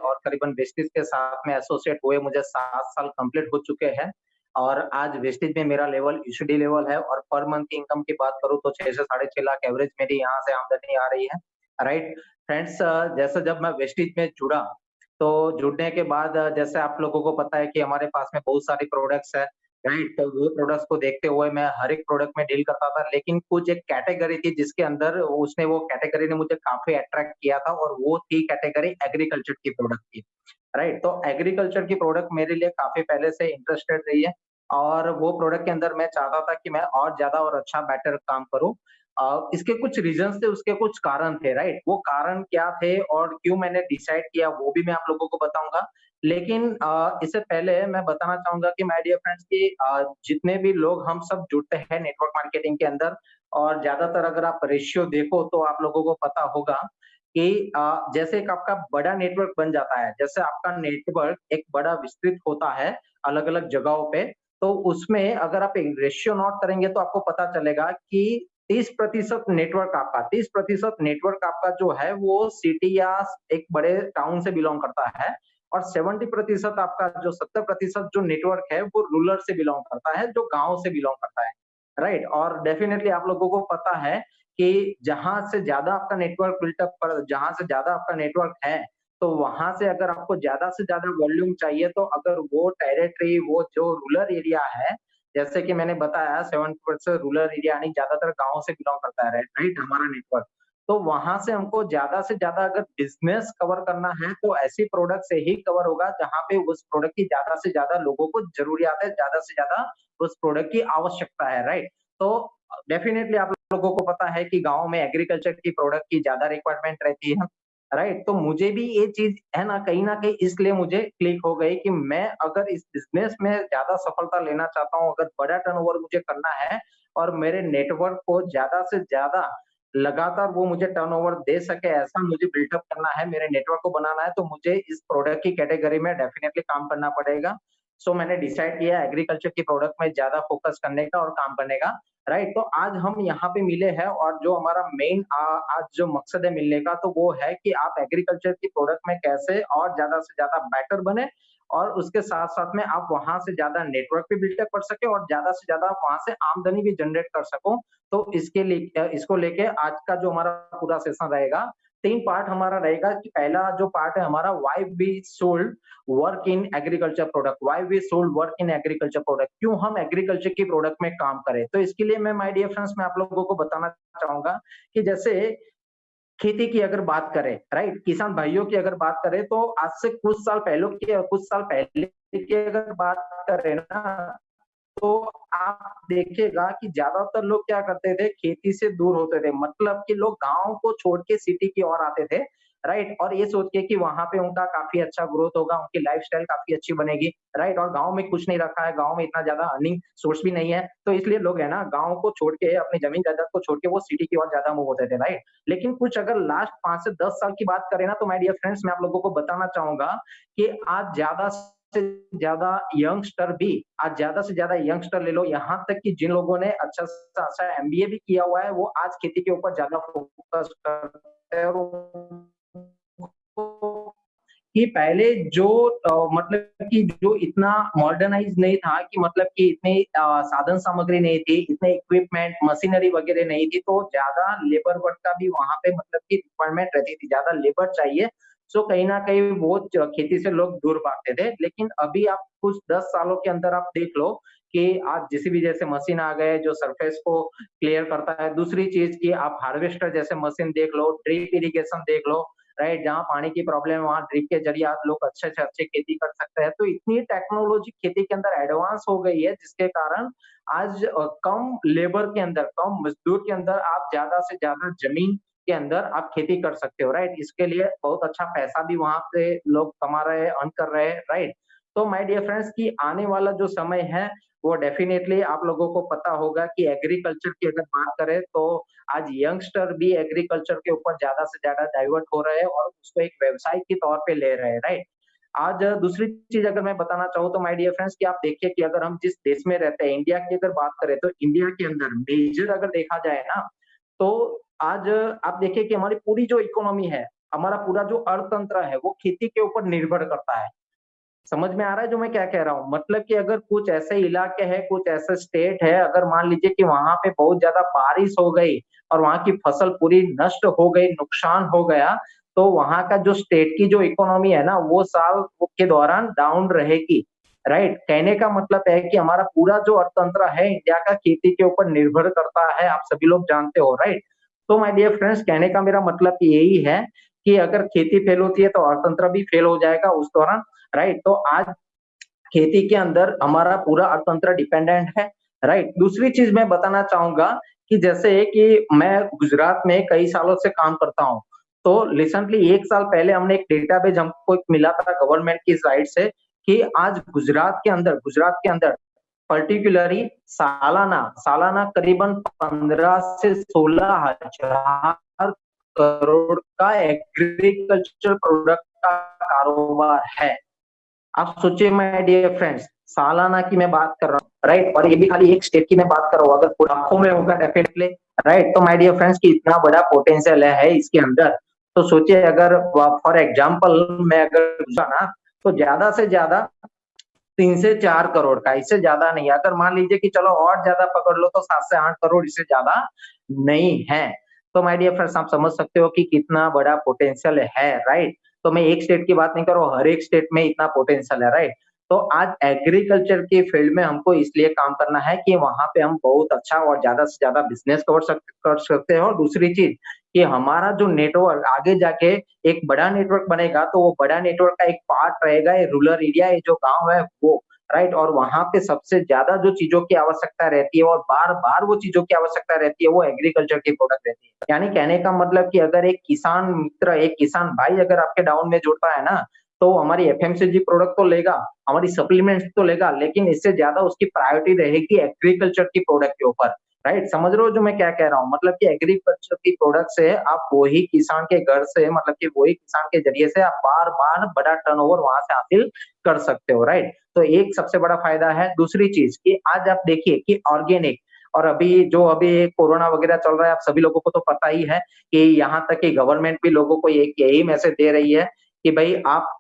और करीबन वेस्टेज के साथ में एसोसिएट हुए मुझे 7 साल कंप्लीट हो चुके हैं और आज वेस्टेज में मेरा लेवल ईसीडी लेवल है और पर मंथ की इनकम की बात करूँ तो 6 से साढ़े 6 लाख एवरेज मेरी यहाँ से आमदनी आ रही है। राइट फ्रेंड्स, जैसे जब मैं वेस्टेज में जुड़ा, तो जुड़ने के बाद जैसे आप लोगों को पता है कि हमारे पास में बहुत सारे प्रोडक्ट्स हैं, राइट? तो वो प्रोडक्ट्स को देखते हुए मैं हर एक प्रोडक्ट में डील करता था, लेकिन कुछ एक कैटेगरी थी जिसके अंदर उसने वो कैटेगरी ने मुझे काफ़ी अट्रैक्ट किया था और वो थी कैटेगरी एग्रीकल्चर की प्रोडक्ट की, राइट? तो एग्रीकल्चर की प्रोडक्ट मेरे लिए काफ़ी पहले से इंटरेस्टेड रही है और वो प्रोडक्ट के अंदर मैं चाहता था कि मैं और ज़्यादा और अच्छा बेटर काम करूँ। इसके कुछ रीज़न्स थे, उसके कुछ कारण थे, राइट? वो कारण क्या थे और क्यों मैंने डिसाइड किया वो भी मैं आप लोगों को बताऊँगा। लेकिन इससे पहले मैं बताना चाहूँगा कि माय डियर फ्रेंड्स कि जितने भी लोग हम सब जुड़ते हैं नेटवर्क मार्केटिंग के अंदर और ज़्यादातर अगर आप रेशियो देखो तो आप लोगों को पता होगा कि जैसे एक आपका बड़ा नेटवर्क बन जाता है, जैसे आपका नेटवर्क एक बड़ा विस्तृत होता है अलग-अलग जगहों पे, तो उसमें अगर आप एक रेशियो नोट करेंगे तो आपको पता चलेगा कि 30% नेटवर्क आपका जो है वो सिटी या एक बड़े टाउन से बिलॉन्ग करता है और 70% आपका जो 70% जो नेटवर्क है वो रूरल से बिलॉन्ग करता है, जो गाँव से बिलॉन्ग करता है, राइट? और डेफिनिटली आप लोगों को पता है कि जहाँ से ज़्यादा आपका नेटवर्क बिल्टअप पर जहाँ से ज़्यादा आपका नेटवर्क है, तो वहाँ से अगर आपको ज़्यादा से ज़्यादा वॉल्यूम चाहिए तो अगर वो टेरिटरी वो जो रूरल एरिया है, जैसे कि मैंने बताया 70% रूरल एरिया यानी ज़्यादातर गाँव से बिलॉन्ग करता है, राइट हमारा नेटवर्क। तो वहाँ से हमको ज़्यादा से ज़्यादा अगर बिज़नेस कवर करना है, तो ऐसी प्रोडक्ट से ही कवर होगा जहाँ पे उस प्रोडक्ट की ज़्यादा से ज़्यादा लोगों को ज़रूरियात है, ज़्यादा से ज़्यादा उस प्रोडक्ट की आवश्यकता है, राइट? तो डेफिनिटली आप लोगों को पता है कि गाँव में एग्रीकल्चर की प्रोडक्ट की ज़्यादा रिक्वायरमेंट रहती है, राइट? तो मुझे भी ये चीज़ है ना, कहीं न कहीं इसलिए मुझे क्लिक हो गई कि मैं अगर इस बिज़नेस में ज़्यादा सफलता लेना चाहता हूँ, अगर बड़ा टर्नओवर मुझे करना है और मेरे नेटवर्क को ज़्यादा से ज़्यादा लगातार वो मुझे टर्नओवर दे सके, ऐसा मुझे बिल्डअप करना है, मेरे नेटवर्क को बनाना है, तो मुझे इस प्रोडक्ट की कैटेगरी में डेफिनिटली काम करना पड़ेगा। सो मैंने डिसाइड किया एग्रीकल्चर की प्रोडक्ट में ज़्यादा फोकस करने का और काम करने का, राइट? तो आज हम यहाँ पे मिले हैं और जो हमारा मेन आज जो मकसद है मिलने का, तो वो है कि आप एग्रीकल्चर की प्रोडक्ट में कैसे और ज़्यादा से ज़्यादा बेटर बने और उसके साथ-साथ में आप वहाँ से ज़्यादा नेटवर्क भी बिल्डअप कर सकें और ज़्यादा से ज़्यादा वहाँ से आमदनी भी जनरेट कर सको। तो इसके लिए इसको लेके आज का जो हमारा पूरा सेशन रहेगा, 3 पार्ट हमारा रहेगा कि पहला जो पार्ट है हमारा why we should work in agriculture product, why we should work in agriculture product, क्यों हम एग्रीकल्चर की प्रोडक्ट में काम करें। तो इसके लिए मैं माय डियर फ्रेंड्स मैं आप लोगों को बताना चाहूँगा कि जैसे खेती की अगर बात करें, राइट? किसान भाइयों की अगर बात करें तो आज से कुछ साल पहले की अगर बात करें ना, तो आप देखिएगा कि ज़्यादातर लोग क्या करते थे, खेती से दूर होते थे। मतलब कि लोग गाँव को छोड़ के सिटी की ओर आते थे, राइट? और ये सोच के कि वहाँ पे उनका काफ़ी अच्छा ग्रोथ होगा, उनकी लाइफ़स्टाइल काफ़ी अच्छी बनेगी, राइट? और गाँव में कुछ नहीं रखा है, गाँव में इतना ज़्यादा अर्निंग सोर्स भी नहीं है, तो इसलिए लोग है ना, गाँव को छोड़ के, अपनी ज़मीन जायदाद को छोड़ के वो सिटी की ओर ज़्यादा मूव होते थे, राइट? लेकिन कुछ अगर लास्ट 5 से 10 साल की बात करें ना, तो माय डियर फ्रेंड्स मैं आप लोगों को बताना चाहूँगा कि से ज़्यादा आज ज़्यादा से ज़्यादा यंगस्टर ले लो, यहाँ तक कि जिन लोगों ने अच्छा से अच्छा एमबीए भी किया हुआ है, वो आज खेती के ऊपर ज़्यादा फोकस करते हैं और कि पहले जो मतलब कि जो इतना मॉडर्नाइज़ नहीं था कि मतलब कि इतनी साधन सामग्री नहीं थी, इतने इक्विपमेंट, मशीनरी वगैरह नहीं थी, तो ज़्यादा लेबर वर्क का भी वहाँ पे मतलब कि रिक्वायरमेंट रहती थी, ज़्यादा लेबर चाहिए। सो कहीं न कहीं वो खेती से लोग दूर भागते थे। लेकिन अभी आप कुछ 10 सालों के अंदर आप देख लो कि आज जेसीबी जैसे मशीन आ गए जो सरफेस को क्लियर करता है। दूसरी चीज़ कि आप हार्वेस्टर जैसे मशीन देख लो, ड्रिप इरिगेशन देख लो, राइट? जहाँ पानी की प्रॉब्लम है वहाँ ड्रिप के ज़रिए आप लोग अच्छे से अच्छे खेती कर सकते हैं। तो इतनी टेक्नोलॉजी खेती के अंदर एडवांस हो गई है जिसके कारण आज कम लेबर के अंदर, कम मज़दूर के अंदर आप ज़्यादा से ज़्यादा ज़मीन के अंदर आप खेती कर सकते हो, राइट? इसके लिए बहुत अच्छा पैसा भी वहाँ पे लोग कमा रहे हैं, अर्न कर रहे हैं, राइट? तो माय डियर फ्रेंड्स कि आने वाला जो समय है, वो डेफिनिटली आप लोगों को पता होगा कि एग्रीकल्चर की अगर बात करें तो आज यंगस्टर भी एग्रीकल्चर के ऊपर ज़्यादा से ज़्यादा डाइवर्ट हो रहे हैं और उसको एक व्यवसाय के तौर पे ले रहे हैं, राइट? आज दूसरी चीज़ अगर मैं बताना चाहूँ तो माय डियर फ्रेंड्स कि आप देखिए कि अगर हम जिस देश में रहते हैं, इंडिया की अगर बात करें तो इंडिया के अंदर मेजर अगर देखा जाए ना, तो आज आप देखिए कि हमारी पूरी जो इकोनॉमी है, हमारा पूरा जो अर्थतंत्र है वो खेती के ऊपर निर्भर करता है। समझ में आ रहा है जो मैं क्या कह रहा हूँ? मतलब कि अगर कुछ ऐसे इलाके हैं, कुछ ऐसे स्टेट है, अगर मान लीजिए कि वहाँ पे बहुत ज़्यादा बारिश हो गई और वहाँ की फसल पूरी नष्ट हो गई, नुकसान हो गया, तो वहाँ का जो स्टेट की जो इकोनॉमी है ना, वो साल के दौरान डाउन रहेगी, राइट? कहने का मतलब है कि हमारा पूरा जो अर्थतंत्र है इंडिया का खेती के ऊपर निर्भर करता है, आप सभी लोग जानते हो, राइट? तो माय डियर फ्रेंड्स, कहने का मेरा मतलब यही है कि अगर खेती फेल होती है तो अर्थतंत्र भी फेल हो जाएगा उस दौरान, राइट? तो आज खेती के अंदर हमारा पूरा अर्थतंत्र डिपेंडेंट है, राइट? दूसरी चीज़ मैं बताना चाहूँगा कि जैसे कि मैं गुजरात में कई सालों से काम करता हूँ, तो रिसेंटली 1 साल पहले हमने एक डेटाबेस हमको एक मिला था गवर्नमेंट की साइड से कि आज गुजरात के अंदर पर्टिकुलरली सालाना सालाना करीबन 15 से 16 हज़ार करोड़ का एग्रीकल्चर प्रोडक्ट का कारोबार है। आप सोचिए माय डियर फ्रेंड्स, सालाना की मैं बात कर रहा हूँ, राइट? और ये भी खाली एक स्टेट की मैं बात कर रहा हूँ, अगर लाखों में होगा डेफिनेटली, राइट? तो माय डियर फ्रेंड्स कि इतना बड़ा पोटेंशियल है इसके अंदर। तो सोचिए अगर फॉर एग्जांपल मैं अगर ना तो ज्यादा से ज्यादा 3 से 4 करोड़ का, इससे ज्यादा नहीं। अगर मान लीजिए कि चलो और ज्यादा पकड़ लो तो 7 से 8 करोड़, इससे ज्यादा नहीं है। तो माय डियर फ्रेंड्स, आप समझ सकते हो कि कितना बड़ा पोटेंशियल है, राइट? तो मैं एक स्टेट की बात नहीं कर रहा हूँ, हर एक स्टेट में इतना पोटेंशियल है, राइट? तो आज एग्रीकल्चर की फील्ड में हमको इसलिए काम करना है कि वहां पे हम बहुत अच्छा और ज्यादा से ज्यादा बिजनेस कर सकते हैं। और दूसरी चीज कि हमारा जो नेटवर्क आगे जाके एक बड़ा नेटवर्क बनेगा, तो वो बड़ा नेटवर्क का एक पार्ट रहेगा ये रूरल एरिया, ये जो गांव है वो, राइट? और वहां पे सबसे ज्यादा जो चीजों की आवश्यकता रहती है और बार बार वो चीजों की आवश्यकता रहती है, वो एग्रीकल्चर की प्रोडक्ट रहती है। यानी कहने का मतलब कि अगर एक किसान मित्र, एक किसान भाई अगर आपके डाउन में जुड़ता है ना, तो हमारी एफएमसीजी प्रोडक्ट तो लेगा, हमारी सप्लीमेंट्स तो लेगा, लेकिन इससे ज्यादा उसकी प्रायोरिटी रहेगी एग्रीकल्चर की प्रोडक्ट के ऊपर, राइट? समझ रहे हो जो मैं क्या कह रहा हूँ? मतलब कि एग्रीकल्चर की प्रोडक्ट से आप वही किसान के घर से, मतलब कि वही किसान के जरिए से आप बार बार बड़ा टर्नओवर वहां से हासिल कर सकते हो, राइट? तो एक सबसे बड़ा फायदा है। दूसरी चीज कि आज आप देखिए कि ऑर्गेनिक, और अभी कोरोना वगैरह चल रहा है, आप सभी लोगों को तो पता ही है कि यहाँ तक कि गवर्नमेंट भी लोगों को एक यही मैसेज दे रही है कि भाई आप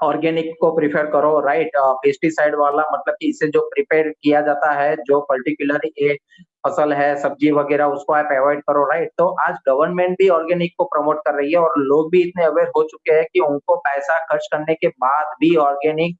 ऑर्गेनिक को प्रेफर करो, राइट? पेस्टिसाइड वाला, मतलब कि इससे जो प्रिपेयर किया जाता है, जो पर्टिकुलर ये फसल है, सब्जी वगैरह, उसको आप अवॉइड करो, राइट? तो आज गवर्नमेंट भी ऑर्गेनिक को प्रमोट कर रही है और लोग भी इतने अवेयर हो चुके हैं कि उनको पैसा खर्च करने के बाद भी ऑर्गेनिक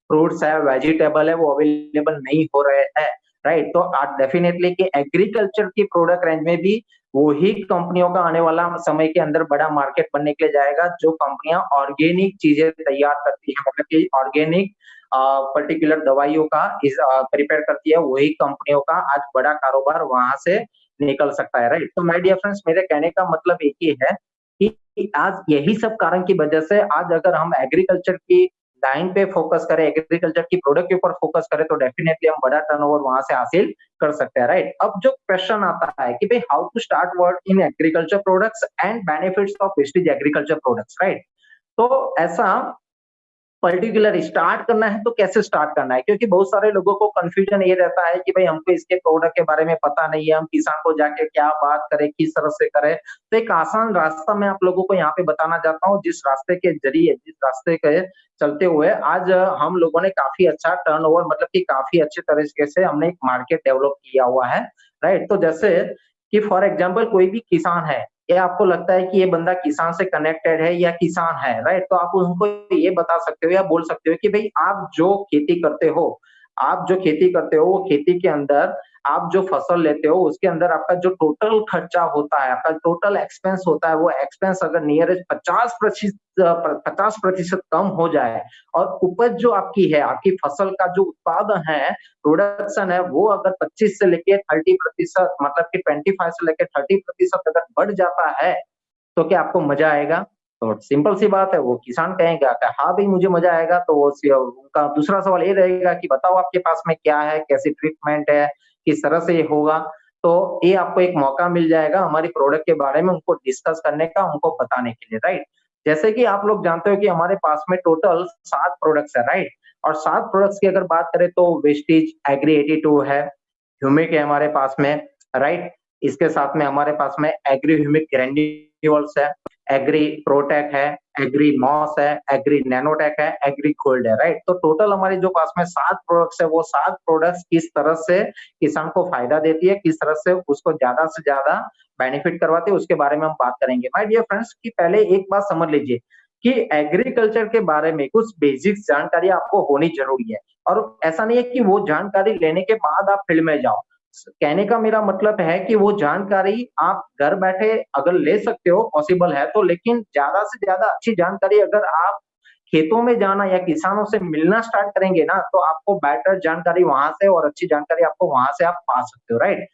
फ्रूट्स है, वेजिटेबल है, वो अवेलेबल नहीं हो रहे हैं, राइट? तो आप डेफिनेटली कि एग्रीकल्चर की प्रोडक्ट रेंज में भी वही कंपनियों का आने वाला समय के अंदर बड़ा मार्केट बनने के लिए जाएगा, जो कंपनियां ऑर्गेनिक चीजें तैयार करती है, मतलब कि ऑर्गेनिक पर्टिकुलर दवाइयों का प्रिपेयर करती है, वही कंपनियों का आज बड़ा कारोबार वहां से निकल सकता है, राइट? तो माय डियर फ्रेंड्स, मेरे कहने का मतलब एक ही है कि आज यही सब कारण की वजह से आज अगर हम एग्रीकल्चर की लाइन पे फोकस करें, एग्रीकल्चर की प्रोडक्ट के ऊपर फोकस करें, तो डेफिनेटली हम बड़ा टर्नओवर वहां से हासिल कर सकते हैं, राइट? अब जो क्वेश्चन आता है कि भाई how to start work in agriculture products and benefits of wastage agriculture products, right? तो ऐसा पर्टिकुलर स्टार्ट करना है तो कैसे स्टार्ट करना है, क्योंकि बहुत सारे लोगों को कंफ्यूजन ये रहता है कि भाई हमको इसके प्रोडक्ट के बारे में पता नहीं है, हम किसान को जाके क्या बात करें, किस तरह से करें। तो एक आसान रास्ता मैं आप लोगों को यहाँ पे बताना चाहता हूँ, जिस रास्ते के जरिए, जिस रास्ते के चलते हुए आज हम लोगों ने काफी अच्छा टर्नओवर, मतलब कि काफी अच्छे तरीके से हमने एक मार्केट डेवलप किया हुआ है, राइट? तो जैसे कि फॉर एग्जाम्पल कोई भी किसान है, ये आपको लगता है कि ये बंदा किसान से कनेक्टेड है या किसान है, राइट? तो आप उनको ये बता सकते हो या बोल सकते हो कि भाई आप जो खेती करते हो, आप जो खेती करते हो, वो खेती के अंदर आप जो फसल लेते हो, उसके अंदर आपका जो टोटल खर्चा होता है, आपका टोटल एक्सपेंस होता है, वो एक्सपेंस अगर नियरेस्ट 50% कम हो जाए और उपज जो आपकी है, आपकी फसल का जो उत्पादन है, प्रोडक्शन है, वो अगर 25 से लेके 30%, मतलब कि 25 से लेके 30% अगर बढ़ जाता है, तो क्या आपको मजा आएगा? तो सिंपल सी बात है, वो किसान कहेगा कि हाँ भाई मुझे मजा आएगा। तो उनका दूसरा सवाल ये रहेगा कि बताओ आपके पास में क्या है, कैसी ट्रीटमेंट है, किस तरह से ये होगा। तो ये आपको एक मौका मिल जाएगा हमारी प्रोडक्ट के बारे में उनको डिस्कस करने का, उनको बताने के लिए, राइट? जैसे कि आप लोग जानते हो कि हमारे पास में टोटल 7 प्रोडक्ट्स है, राइट? और 7 प्रोडक्ट्स की अगर बात करें तो वेस्टेज एग्री 82 है, ह्यूमिक है हमारे पास में, राइट? इसके साथ में हमारे पास में एग्री ह्यूमिक ग्रैन्युअल्स है, एग्री प्रोटेक है, एग्री मॉस है, एग्री नैनोटेक है, एग्री गोल्ड है, राइट। तो टोटल हमारे जो पास में 7 प्रोडक्ट्स है, वो 7 प्रोडक्ट्स किस तरह से किसान को फायदा देती है, किस तरह से उसको ज्यादा से ज्यादा बेनिफिट करवाते हैं, उसके बारे में हम बात करेंगे। माय डियर फ्रेंड्स, कि पहले एक बात समझ लीजिए कि एग्रीकल्चर के बारे में कुछ बेसिक जानकारी आपको होनी जरूरी है, और ऐसा नहीं है कि वो जानकारी लेने के बाद आप फील्ड में जाओ। कहने का मेरा मतलब है कि वो जानकारी आप घर बैठे अगर ले सकते हो, पॉसिबल है तो, लेकिन ज्यादा से ज्यादा अच्छी जानकारी अगर आप खेतों में जाना या किसानों से मिलना स्टार्ट करेंगे ना, तो आपको बेटर जानकारी वहां से और अच्छी जानकारी आपको वहां से आप पा सकते हो, राइट।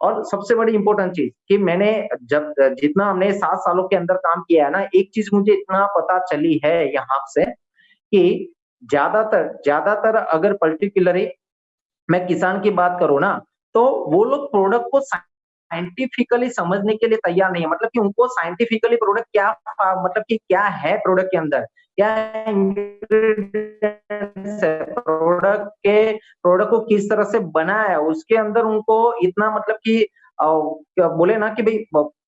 और सबसे बड़ी इंपॉर्टेंट चीज कि मैंने जब जितना हमने 7 सालों के अंदर काम किया है ना, एक चीज मुझे इतना पता चली है यहाँ से कि ज्यादातर ज्यादातर अगर पर्टिकुलरली मैं किसान की बात करूँ ना, तो वो लोग प्रोडक्ट को साइंटिफिकली समझने के लिए तैयार नहीं है। मतलब कि उनको साइंटिफिकली प्रोडक्ट क्या मतलब कि क्या है प्रोडक्ट के अंदर, क्या इंग्रेडिएंट्स है प्रोडक्ट को किस तरह से बनाया है, उसके अंदर उनको इतना मतलब कि क्या बोले ना कि भाई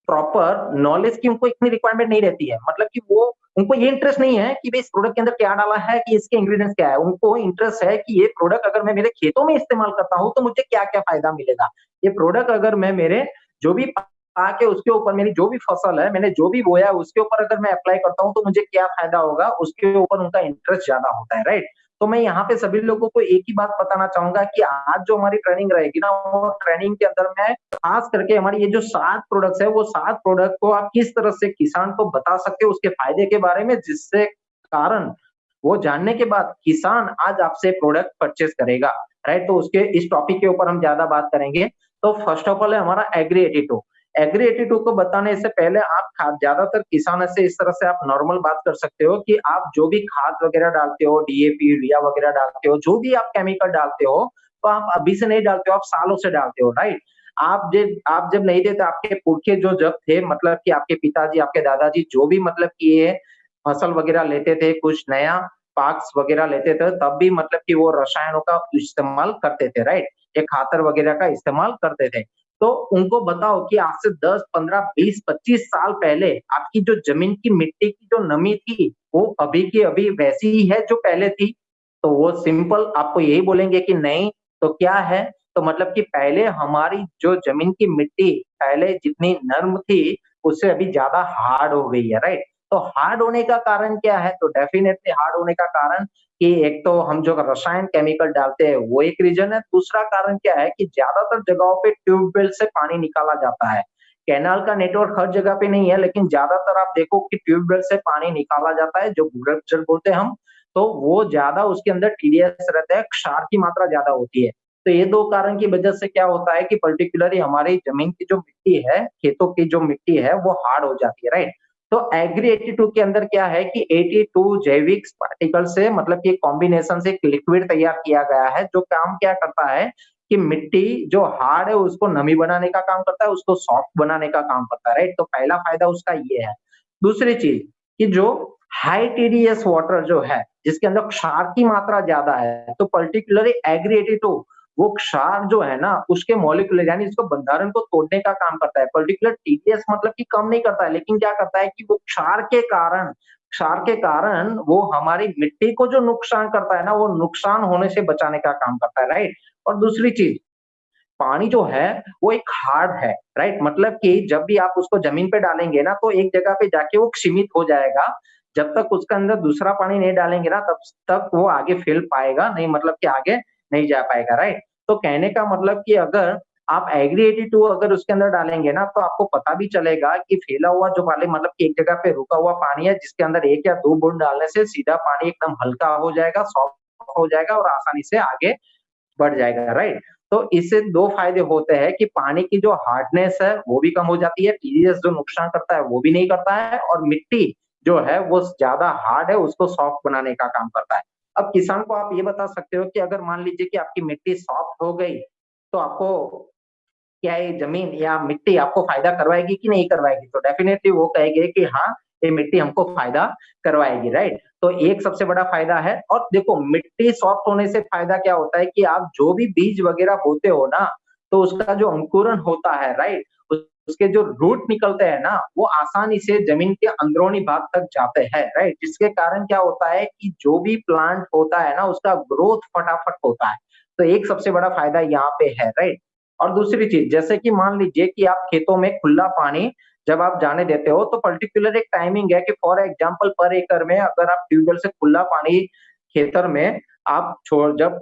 प्रॉपर नॉलेज की उनको इतनी रिक्वायरमेंट नहीं रहती है। मतलब कि वो उनको ये इंटरेस्ट नहीं है कि भाई इस प्रोडक्ट के अंदर क्या डाला है, कि इसके इंग्रेडिएंट्स क्या है। उनको इंटरेस्ट है कि ये प्रोडक्ट अगर मैं मेरे खेतों में इस्तेमाल करता हूँ तो मुझे क्या क्या फायदा मिलेगा। ये प्रोडक्ट अगर मैं मेरे जो भी आके उसके ऊपर मेरी जो भी फसल है, मैंने जो भी बोया उसके ऊपर अगर मैं अप्लाई करता हूँ तो मुझे क्या फायदा होगा, उसके ऊपर उनका इंटरेस्ट ज्यादा होता है, राइट। तो मैं यहाँ पे सभी लोगों को एक ही बात बताना चाहूंगा कि आज जो हमारी ट्रेनिंग रहेगी ना, वो ट्रेनिंग के अंदर मैं खास करके हमारी ये जो 7 प्रोडक्ट्स है, वो 7 प्रोडक्ट को आप किस तरह से किसान को बता सकते हो उसके फायदे के बारे में, जिससे कारण वो जानने के बाद किसान आज आपसे प्रोडक्ट परचेज करेगा, राइट। तो उसके इस टॉपिक के ऊपर हम ज्यादा बात करेंगे। तो फर्स्ट ऑफ ऑल है हमारा एग्री 82। एग्री 82 को बताने से पहले आप खाद ज्यादातर किसानों से इस तरह से आप नॉर्मल बात कर सकते हो कि आप जो भी खाद वगैरह डालते हो, डीएपी यूरिया वगैरह डालते हो, जो भी आप केमिकल डालते हो, तो आप अभी से नहीं डालते हो, आप सालों से डालते हो, राइट। आप जब नहीं देते, आपके पुरखे जो जब थे, मतलब कि आपके पिताजी, आपके दादाजी जो भी मतलब कि ये फसल वगैरह लेते थे, कुछ नया पार्क्स वगैरह लेते थे, तब भी मतलब कि वो रसायनों का इस्तेमाल करते थे, राइट। ये खातर वगैरह का इस्तेमाल करते थे। तो उनको बताओ कि आज से 10, 15, 20, 25 साल पहले आपकी जो जमीन की मिट्टी की जो नमी थी, वो अभी की अभी वैसी ही है जो पहले थी। तो वो सिंपल आपको यही बोलेंगे कि नहीं, तो क्या है, तो मतलब कि पहले हमारी जो जमीन की मिट्टी पहले जितनी नर्म थी, उससे अभी ज्यादा हार्ड हो गई है, राइट। तो हार्ड होने का कारण क्या है, तो डेफिनेटली हार्ड होने का कारण कि एक तो हम जो रसायन केमिकल डालते हैं वो एक रीजन है। दूसरा कारण क्या है कि ज्यादातर जगहों पे ट्यूबवेल से पानी निकाला जाता है। कैनाल का नेटवर्क हर जगह पे नहीं है, लेकिन ज्यादातर आप देखो कि ट्यूबवेल से पानी निकाला जाता है, जो भूगर्भ जल बोलते हैं हम। तो वो ज्यादा उसके अंदर टीडीएस रहता है, क्षार की मात्रा ज्यादा होती है। तो ये 2 कारण की वजह से क्या होता है कि पर्टिकुलरली हमारी जमीन की जो मिट्टी है, खेतों की जो मिट्टी है, वो हार्ड हो जाती है, राइट। तो एग्री 82 के अंदर क्या है कि 82 जैविक पार्टिकल से मतलब कि कॉम्बिनेशन से एक लिक्विड तैयार किया गया है, जो काम क्या करता है कि मिट्टी जो हार्ड है उसको नमी बनाने का काम करता है, उसको सॉफ्ट बनाने का काम करता है, राइट। तो पहला फायदा उसका ये है। दूसरी चीज कि जो हाई टीडीएस वाटर जो है, जिसके अंदर क्षार की मात्रा ज्यादा है, तो पर्टिकुलरली एग्री 82 वो क्षार जो है ना, उसके मॉलिक्यूलर यानी इसको बंधारण को तोड़ने का काम करता है। पर्टिकुलर टीडीएस मतलब कि कम नहीं करता है, लेकिन क्या करता है कि वो क्षार के कारण वो हमारी मिट्टी को जो नुकसान करता है ना, वो नुकसान होने से बचाने का काम करता है, राइट। और दूसरी चीज, पानी जो है वो एक हार्ड है, राइट। मतलब कि जब भी आप उसको जमीन पे डालेंगे ना, तो एक जगह पे जाके वो सीमित हो जाएगा। जब तक उसके अंदर दूसरा पानी नहीं डालेंगे ना, तब तक वो आगे फैल पाएगा नहीं, मतलब कि आगे नहीं जा पाएगा, राइट। तो कहने का मतलब कि अगर आप एग्री 82 अगर उसके अंदर डालेंगे ना, तो आपको पता भी चलेगा कि फैला हुआ जो पानी मतलब कि एक जगह पे रुका हुआ पानी है, जिसके अंदर 1 या 2 बूंद डालने से सीधा पानी एकदम हल्का हो जाएगा, सॉफ्ट हो जाएगा और आसानी से आगे बढ़ जाएगा, राइट। तो इससे 2 फायदे होते हैं कि पानी की जो हार्डनेस है वो भी कम हो जाती है, टीडीएस जो नुकसान करता है वो भी नहीं करता है, और मिट्टी जो है वो ज्यादा हार्ड है, उसको सॉफ्ट बनाने का काम करता है। अब किसान को आप ये बता सकते हो कि अगर मान लीजिए कि आपकी मिट्टी सॉफ्ट हो गई, तो आपको क्या ये जमीन या मिट्टी आपको फायदा करवाएगी कि नहीं करवाएगी, तो डेफिनेटली वो कहेंगे कि हाँ, ये मिट्टी हमको फायदा करवाएगी, राइट। तो एक सबसे बड़ा फायदा है। और देखो मिट्टी सॉफ्ट होने से फायदा क्या होता है कि आप जो भी बीज वगैरह बोते हो ना, तो उसका जो अंकुरण होता है, राइट, उसके जो रूट निकलते हैं ना, वो आसानी से जमीन के अंदरूनी भाग तक जाते हैं, राइट? जिसके कारण क्या होता है कि जो भी प्लांट होता है ना, उसका ग्रोथ फटाफट होता है। तो एक सबसे बड़ा फायदा यहाँ पे है, राइट? और दूसरी चीज, जैसे कि मान लीजिए कि आप खेतों में खुला पानी जब आप जाने देते हो, तो पर्टिकुलर एक टाइमिंग है कि फॉर एग्जाम्पल पर एकड़ में अगर आप ट्यूबवेल से खुला पानी खेतर में आप छोड़ जब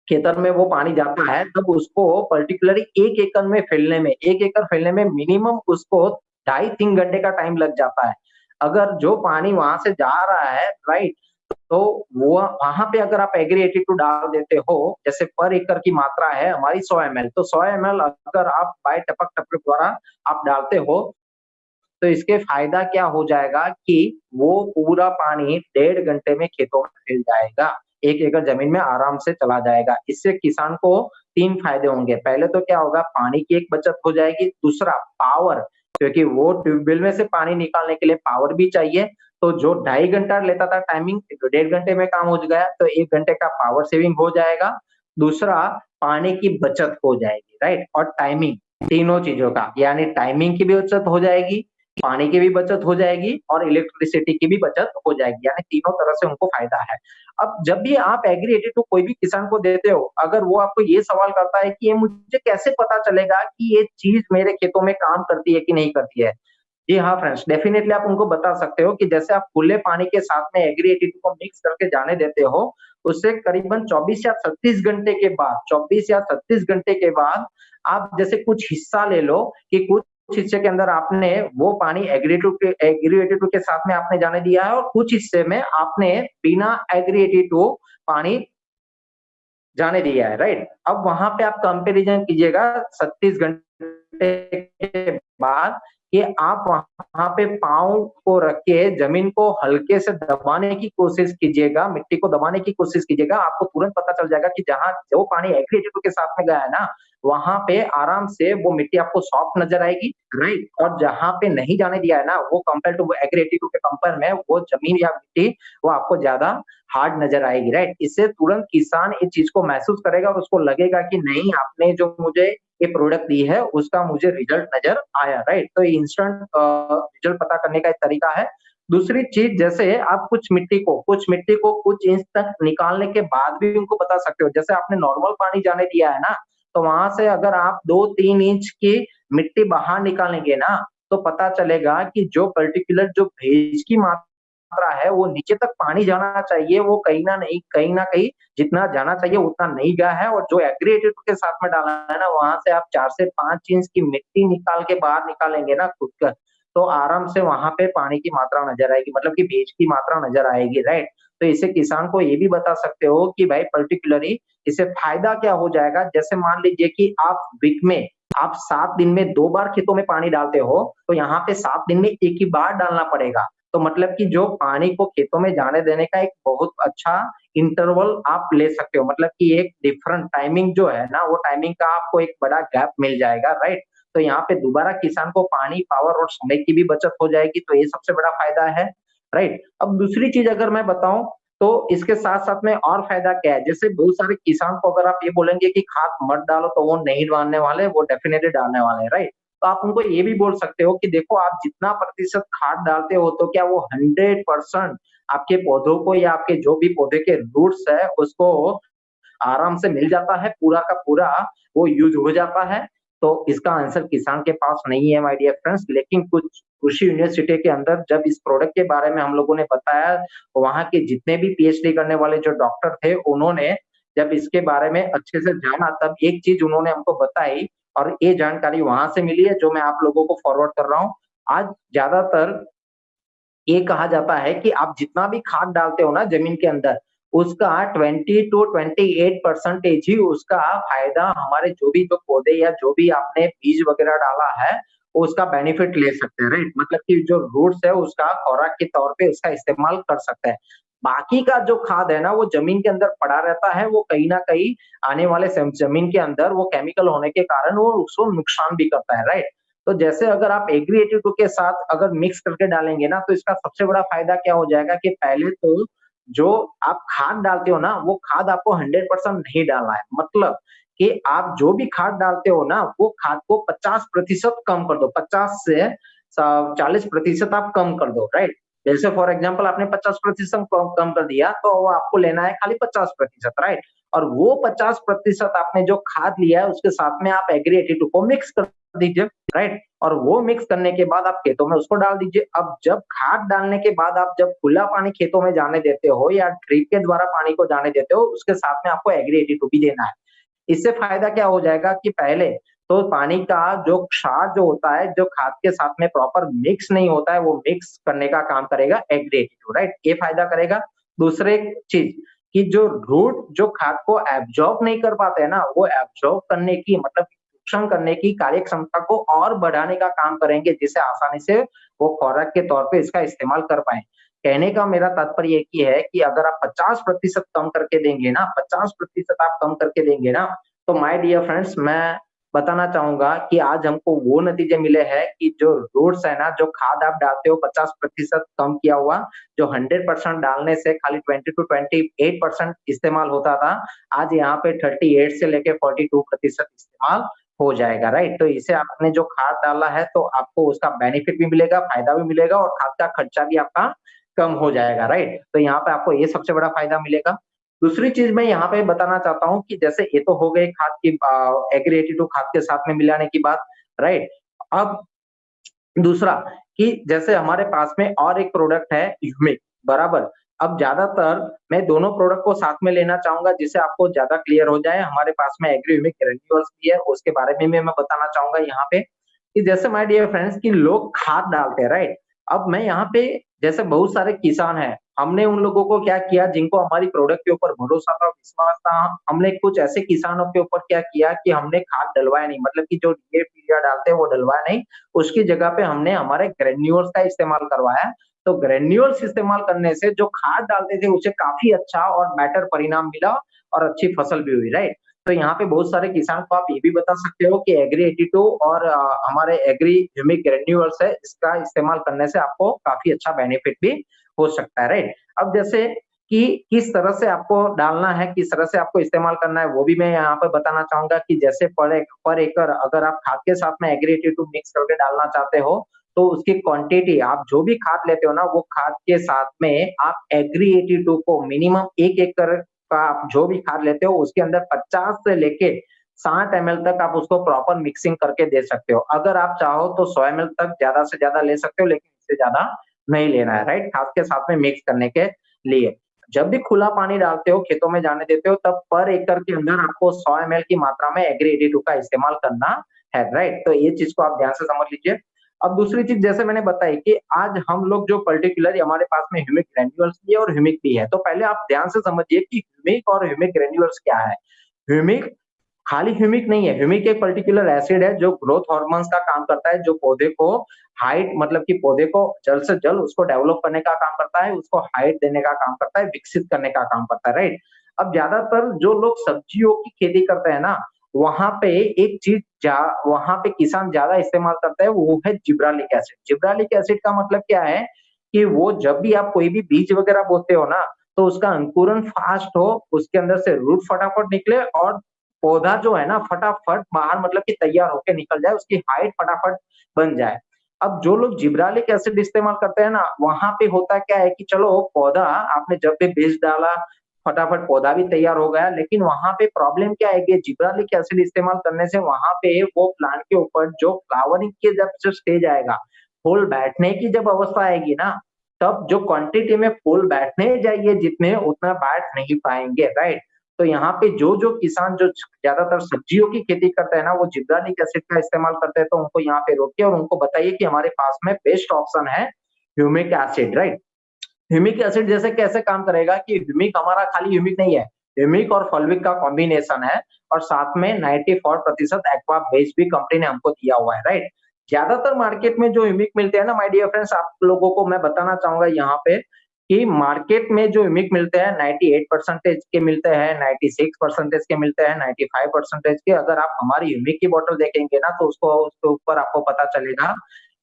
खेतर में वो पानी जाता है, तब उसको पर्टिकुलरली 1 एकड़ में फैलने में 1 एकड़ फैलने में मिनिमम उसको ढाई 3 घंटे का टाइम लग जाता है। अगर जो पानी वहाँ से जा रहा है, राइट? तो वो वहाँ पे अगर आप एग्री 82 डाल देते हो, जैसे पर एकड़ की मात्रा है हमारी 100 एमएल, तो 100 एमएल अगर आप बाय टपक-टपक द्वारा आप डालते हो, तो इसके फायदा क्या हो जाएगा कि वो पूरा पानी 1.5 घंटे में खेतों में फैल जाएगा। 1 एकड़ जमीन में आराम से चला जाएगा। इससे किसान को 3 फायदे होंगे। पहले तो क्या होगा, पानी की एक बचत हो जाएगी, दूसरा पावर, क्योंकि वो ट्यूबवेल में से पानी निकालने के लिए पावर भी चाहिए, तो जो ढाई घंटा लेता था टाइमिंग, तो 1.5 घंटे में काम हो गया, तो 1 घंटे का पावर सेविंग हो जाएगा। दूसरा, पानी की बचत हो जाएगी, राइट? और टाइमिंग, तीनों चीज़ों का, यानी टाइमिंग की भी बचत हो जाएगी, पानी की भी बचत हो जाएगी और इलेक्ट्रिसिटी की भी बचत हो जाएगी, यानी तीनों तरह से उनको फायदा है। अब जब भी आप एग्री 82 कोई भी किसान को देते हो, अगर वो आपको ये सवाल करता है कि ये मुझे कैसे पता चलेगा कि ये चीज़ मेरे खेतों में काम करती है कि नहीं करती है? जी हाँ फ्रेंड्स, डेफिनिटली आप उनको बता सकते हो कि जैसे आप खुले पानी के साथ में एग्री 82 को मिक्स करके जाने देते हो, उससे करीबन 24 या 36 घंटे के बाद 24 या 36 घंटे के बाद आप जैसे कुछ हिस्सा ले लो कि कुछ हिस्से के अंदर आपने वो पानी एग्री 82 के साथ में आपने जाने दिया है और कुछ हिस्से में आपने बिना एग्री 82 पानी जाने दिया है, राइट? अब वहाँ पे आप कंपैरिज़न कीजिएगा 36 घंटे के बाद कि आप वहाँ पे पाँव को रख के ज़मीन को हल्के से दबाने की कोशिश कीजिएगा, मिट्टी को दबाने की कोशिश कीजिएगा, आपको तुरंत पता चल जाएगा कि जहाँ जो पानी एग्री 82 के साथ में गया है ना, वहाँ पे आराम से वो मिट्टी आपको सॉफ्ट नज़र आएगी, राइट? और जहाँ पे नहीं जाने दिया है ना, वो कंपेयर टू एग्री 82 के कंपेयर में वो ज़मीन या मिट्टी वो आपको ज़्यादा हार्ड नज़र आएगी, राइट? इससे तुरंत किसान इस चीज़ को महसूस करेगा और उसको लगेगा कि नहीं, आपने जो मुझे ये प्रोडक्ट दी है, उसका मुझे रिजल्ट नज़र आया, राइट? तो ये इंस्टेंट रिजल्ट पता करने का एक तरीका है। दूसरी चीज़, जैसे आप कुछ मिट्टी को कुछ इंच तक निकालने के बाद भी उनको बता सकते हो। जैसे आपने नॉर्मल पानी जाने दिया है ना, तो वहाँ से अगर आप 2-3 इंच की मिट्टी बाहर निकालेंगे ना, तो पता चलेगा कि जो पर्टिकुलर जो भेज की मात्रा है, वो नीचे तक पानी जाना चाहिए, वो कहीं न कहीं जितना जाना चाहिए उतना नहीं गया है और जो एग्री 82 के साथ में डाला है ना, वहाँ से आप 4 से 5 इंच की मिट्टी निकाल के बाहर निकालेंगे ना खुदकर, तो आराम से वहाँ पे पानी की मात्रा नज़र आएगी, मतलब कि भेज की मात्रा नज़र आएगी, राइट? तो इससे किसान को ये भी बता सकते हो कि भाई पर्टिकुलरली इससे फायदा क्या हो जाएगा, जैसे मान लीजिए कि आप वीक में आप 7 दिन में 2 बार खेतों में पानी डालते हो, तो यहाँ पे 7 दिन में 1 ही बार डालना पड़ेगा। तो मतलब कि जो पानी को खेतों में जाने देने का एक बहुत अच्छा इंटरवल आप ले सकते हो, मतलब कि एक डिफरेंट टाइमिंग जो है ना, वो टाइमिंग का आपको एक बड़ा गैप मिल जाएगा, राइट? तो यहाँ पे दोबारा किसान को पानी, पावर और समय की भी बचत हो जाएगी, तो ये सबसे बड़ा फायदा है, राइट? अब दूसरी चीज़ अगर मैं बताऊँ, तो इसके साथ-साथ में और फ़ायदा क्या है? जैसे बहुत सारे किसान को अगर आप ये बोलेंगे कि खाद मत डालो, तो वो नहीं डालने वाले, वो डेफ़िनेटली डालने वाले हैं, राइट? तो आप उनको ये भी बोल सकते हो कि देखो, आप जितना प्रतिशत खाद डालते हो, तो क्या वो 100% आपके पौधों को या आपके जो भी पौधे के रूट्स है, उसको आराम से मिल जाता है, पूरा का पूरा वो यूज़ हो जाता है? तो इसका आंसर किसान के पास नहीं है माय डियर फ्रेंड्स, लेकिन कुछ कृषि यूनिवर्सिटी के अंदर जब इस प्रोडक्ट के बारे में हम लोगों ने बताया, वहाँ के जितने भी पीएचडी करने वाले जो डॉक्टर थे, उन्होंने जब इसके बारे में अच्छे से जाना, तब एक चीज़ उन्होंने हमको बताई और ये जानकारी वहाँ से मिली है, जो मैं आप लोगों को फॉरवर्ड कर रहा हूँ। आज ज़्यादातर ये कहा जाता है कि आप जितना भी खाद डालते हो ना ज़मीन के अंदर, उसका 20 टू 28% ही उसका फ़ायदा हमारे जो भी जो पौधे या जो भी आपने बीज वग़ैरह डाला है, उसका बेनिफिट ले सकते हैं, राइट? मतलब कि जो रूट्स है उसका खुराक के तौर पे उसका इस्तेमाल कर सकते हैं। बाकी का जो खाद है ना, वो ज़मीन के अंदर पड़ा रहता है, वो कहीं न कहीं आने वाले ज़मीन के अंदर वो केमिकल होने के कारण वो उसको नुकसान भी करता है, राइट? तो जैसे अगर आप एग्री 82 के साथ अगर मिक्स करके डालेंगे ना, तो इसका सबसे बड़ा फ़ायदा क्या हो जाएगा कि पहले तो जो आप खाद डालते हो ना, वो खाद आपको 100% नहीं डालना है। मतलब कि आप जो भी खाद डालते हो ना, वो खाद को 50% कम कर दो, 50 से 40% आप कम कर दो, राइट? जैसे फॉर एग्जांपल आपने 50% कम कर दिया, तो वो आपको लेना है खाली 50%, राइट? और वो 50% आपने जो खाद लिया है, उसके साथ में आप एग्री 82 को मिक्स कर दीजिए, राइट? और वो मिक्स करने के बाद आप खेतों में उसको डाल दीजिए। अब जब खाद डालने के बाद आप जब खुला पानी खेतों में जाने देते हो या ड्रिप के द्वारा पानी को जाने देते हो, उसके साथ में आपको एग्री 82 भी देना है। इससे फायदा क्या हो जाएगा कि पहले तो पानी का जो क्षार जो होता है, जो खाद के साथ में प्रॉपर मिक्स नहीं होता है, वो मिक्स करने का काम करेगा एग्री 82, राइट? ये फायदा करेगा। दूसरे चीज कि जो रूट जो खाद को एब्जॉर्ब नहीं कर पाते हैं ना, वो एब्जॉर्ब करने की मतलब शोषण करने की कार्य क्षमता को और बढ़ाने का काम करेंगे, जिससे आसानी से वो खुराक के तौर पे इसका इस्तेमाल कर पाएँ। कहने का मेरा तात्पर्य एक ही है कि अगर आप 50% कम करके देंगे ना, 50% आप कम करके देंगे ना, तो माय डियर फ्रेंड्स, मैं बताना चाहूँगा कि आज हमको वो नतीजे मिले हैं कि जो रूट्स है ना, जो खाद आप डालते हो 50% कम किया हुआ, जो 100% डालने से खाली 20 टू 28% इस्तेमाल होता था, आज यहाँ पे 38 से लेके 42% इस्तेमाल हो जाएगा, राइट? तो इसे आपने जो खाद डाला है, तो आपको उसका बेनिफिट भी मिलेगा, फायदा भी मिलेगा और खाद का खर्चा भी आपका कम हो जाएगा, राइट? तो यहाँ पे आपको ये सबसे बड़ा फायदा मिलेगा। दूसरी चीज़ मैं यहाँ पे बताना चाहता हूँ कि जैसे ये तो हो गई खाद की एग्री 82 खाद के साथ में मिलाने की बात, राइट? अब दूसरा कि जैसे हमारे पास में और एक प्रोडक्ट है ह्यूमिक, बराबर? अब ज़्यादातर मैं दोनों प्रोडक्ट को साथ में लेना चाहूँगा जिससे आपको ज़्यादा क्लियर हो जाए। हमारे पास में एग्री ह्यूमिक ग्रैन्युअल्स भी है, उसके बारे में भी मैं बताना चाहूँगा यहाँ पे कि जैसे माय डियर फ्रेंड्स कि लोग खाद डालते हैं, राइट? अब मैं यहाँ पे जैसे बहुत सारे किसान हैं, हमने उन लोगों को क्या किया जिनको हमारी प्रोडक्ट के ऊपर भरोसा था, विश्वास था, हमने कुछ ऐसे किसानों के ऊपर क्या किया कि हमने खाद डलवाया नहीं, मतलब कि जो डीएपी यूरिया डालते हैं वो डलवाया नहीं, उसकी जगह पे हमने हमारे ग्रैन्युअल्स का इस्तेमाल करवाया। तो ग्रैन्युअल्स इस्तेमाल करने से जो खाद डालते थे उसे काफ़ी अच्छा और बेटर परिणाम मिला और अच्छी फसल भी हुई, राइट? तो यहाँ पे बहुत सारे किसान को आप ये भी बता सकते हो कि एग्री 82 और हमारे एग्री ह्यूमिक ग्रैन्युअल्स है, इसका इस्तेमाल करने से आपको काफ़ी अच्छा बेनिफिट भी हो सकता है, राइट? अब जैसे कि किस तरह से आपको डालना है, किस तरह से आपको इस्तेमाल करना है, वो भी मैं यहाँ पे बताना चाहूँगा कि जैसे पर एकड़ अगर आप खाद के साथ में एग्री 82 मिक्स करके डालना चाहते हो, तो उसकी क्वांटिटी आप जो भी खाद लेते हो ना, वो खाद के साथ में आप एग्री 82 को मिनिमम 1 एकड़ का आप जो भी खाद लेते हो, उसके अंदर 50 से लेके 60 एमएल तक आप उसको प्रॉपर मिक्सिंग करके दे सकते हो। अगर आप चाहो तो 100 एमएल तक ज़्यादा से ज़्यादा ले सकते हो, लेकिन इससे ज़्यादा नहीं लेना है, राइट? खाद के साथ में मिक्स करने के लिए। जब भी खुला पानी डालते हो, खेतों में जाने देते हो, तब पर एकड़ के अंदर आपको 100 एमएल की मात्रा में एग्री 82 का इस्तेमाल करना है, राइट? तो ये चीज़ को आप ध्यान से समझ लीजिए। अब दूसरी चीज़ जैसे मैंने बताई कि आज हम लोग जो पर्टिकुलरली हमारे पास में ह्यूमिक ग्रैन्युअल्स भी है और ह्यूमिक भी है। तो पहले आप ध्यान से समझिए कि ह्यूमिक और ह्यूमिक ग्रैन्युअल्स क्या है? ह्यूमिक खाली ह्यूमिक नहीं है, ह्यूमिक एक पर्टिकुलर एसिड है जो ग्रोथ हार्मोन्स का काम करता है, जो पौधे को हाइट मतलब कि पौधे को जल्द से जल्द उसको डेवलप करने का काम करता है, उसको हाइट देने का काम करता है, विकसित करने का काम करता है, राइट? अब ज़्यादातर जो लोग सब्जियों की खेती करते हैं ना, वहाँ पे एक चीज़ वहाँ पे किसान ज़्यादा इस्तेमाल करता है, वो है जिब्रालिक एसिड। जिब्रालिक एसिड का मतलब क्या है कि वो जब भी आप कोई भी बीज वगैरह बोते हो ना, तो उसका अंकुरण फास्ट हो, उसके अंदर से रूट फटाफट निकले और पौधा जो है ना फटाफट बाहर मतलब कि तैयार होके निकल जाए, उसकी हाइट फटाफट बन जाए। अब जो लोग जिब्रालिक एसिड इस्तेमाल करते हैं ना, वहाँ पे होता क्या है कि चलो पौधा आपने जब भी बीज डाला, फटाफट पौधा भी तैयार हो गया, लेकिन वहाँ पे प्रॉब्लम क्या है कि जिब्रालिक एसिड इस्तेमाल करने से वहाँ पे वो प्लांट के ऊपर जो फ्लावरिंग के जब जो स्टेज आएगा, फूल बैठने की जब अवस्था आएगी ना, तब जो क्वांटिटी में फूल बैठने चाहिए जितने, उतना बैठ नहीं पाएँगे, राइट? तो यहाँ पे जो किसान जो ज़्यादातर सब्जियों की खेती करते हैं ना, वो जिब्रालिक एसिड का इस्तेमाल करते हैं, तो उनको यहाँ पे रोकिए और उनको बताइए कि हमारे पास में बेस्ट ऑप्शन है humic acid, right? Humic acid जैसे कैसे काम करेगा कि ह्यूमिक हमारा खाली ह्यूमिक नहीं है, ह्यूमिक और फॉल्विक का कॉम्बिनेशन है और साथ में 94% एक्वा बेस भी कंपनी ने हमको दिया हुआ है, राइट? ज्यादातर मार्केट में जो ह्यूमिक मिलते हैं ना माय डियर फ्रेंड्स, आप लोगों को मैं बताना चाहूंगा यहाँ पे कि मार्केट में जो ह्यूमिक मिलते हैं 98% के मिलते हैं, 96% के मिलते हैं, 95% के। अगर आप हमारी ह्यूमिक की बोतल देखेंगे ना, तो उसको उसके ऊपर आपको पता चलेगा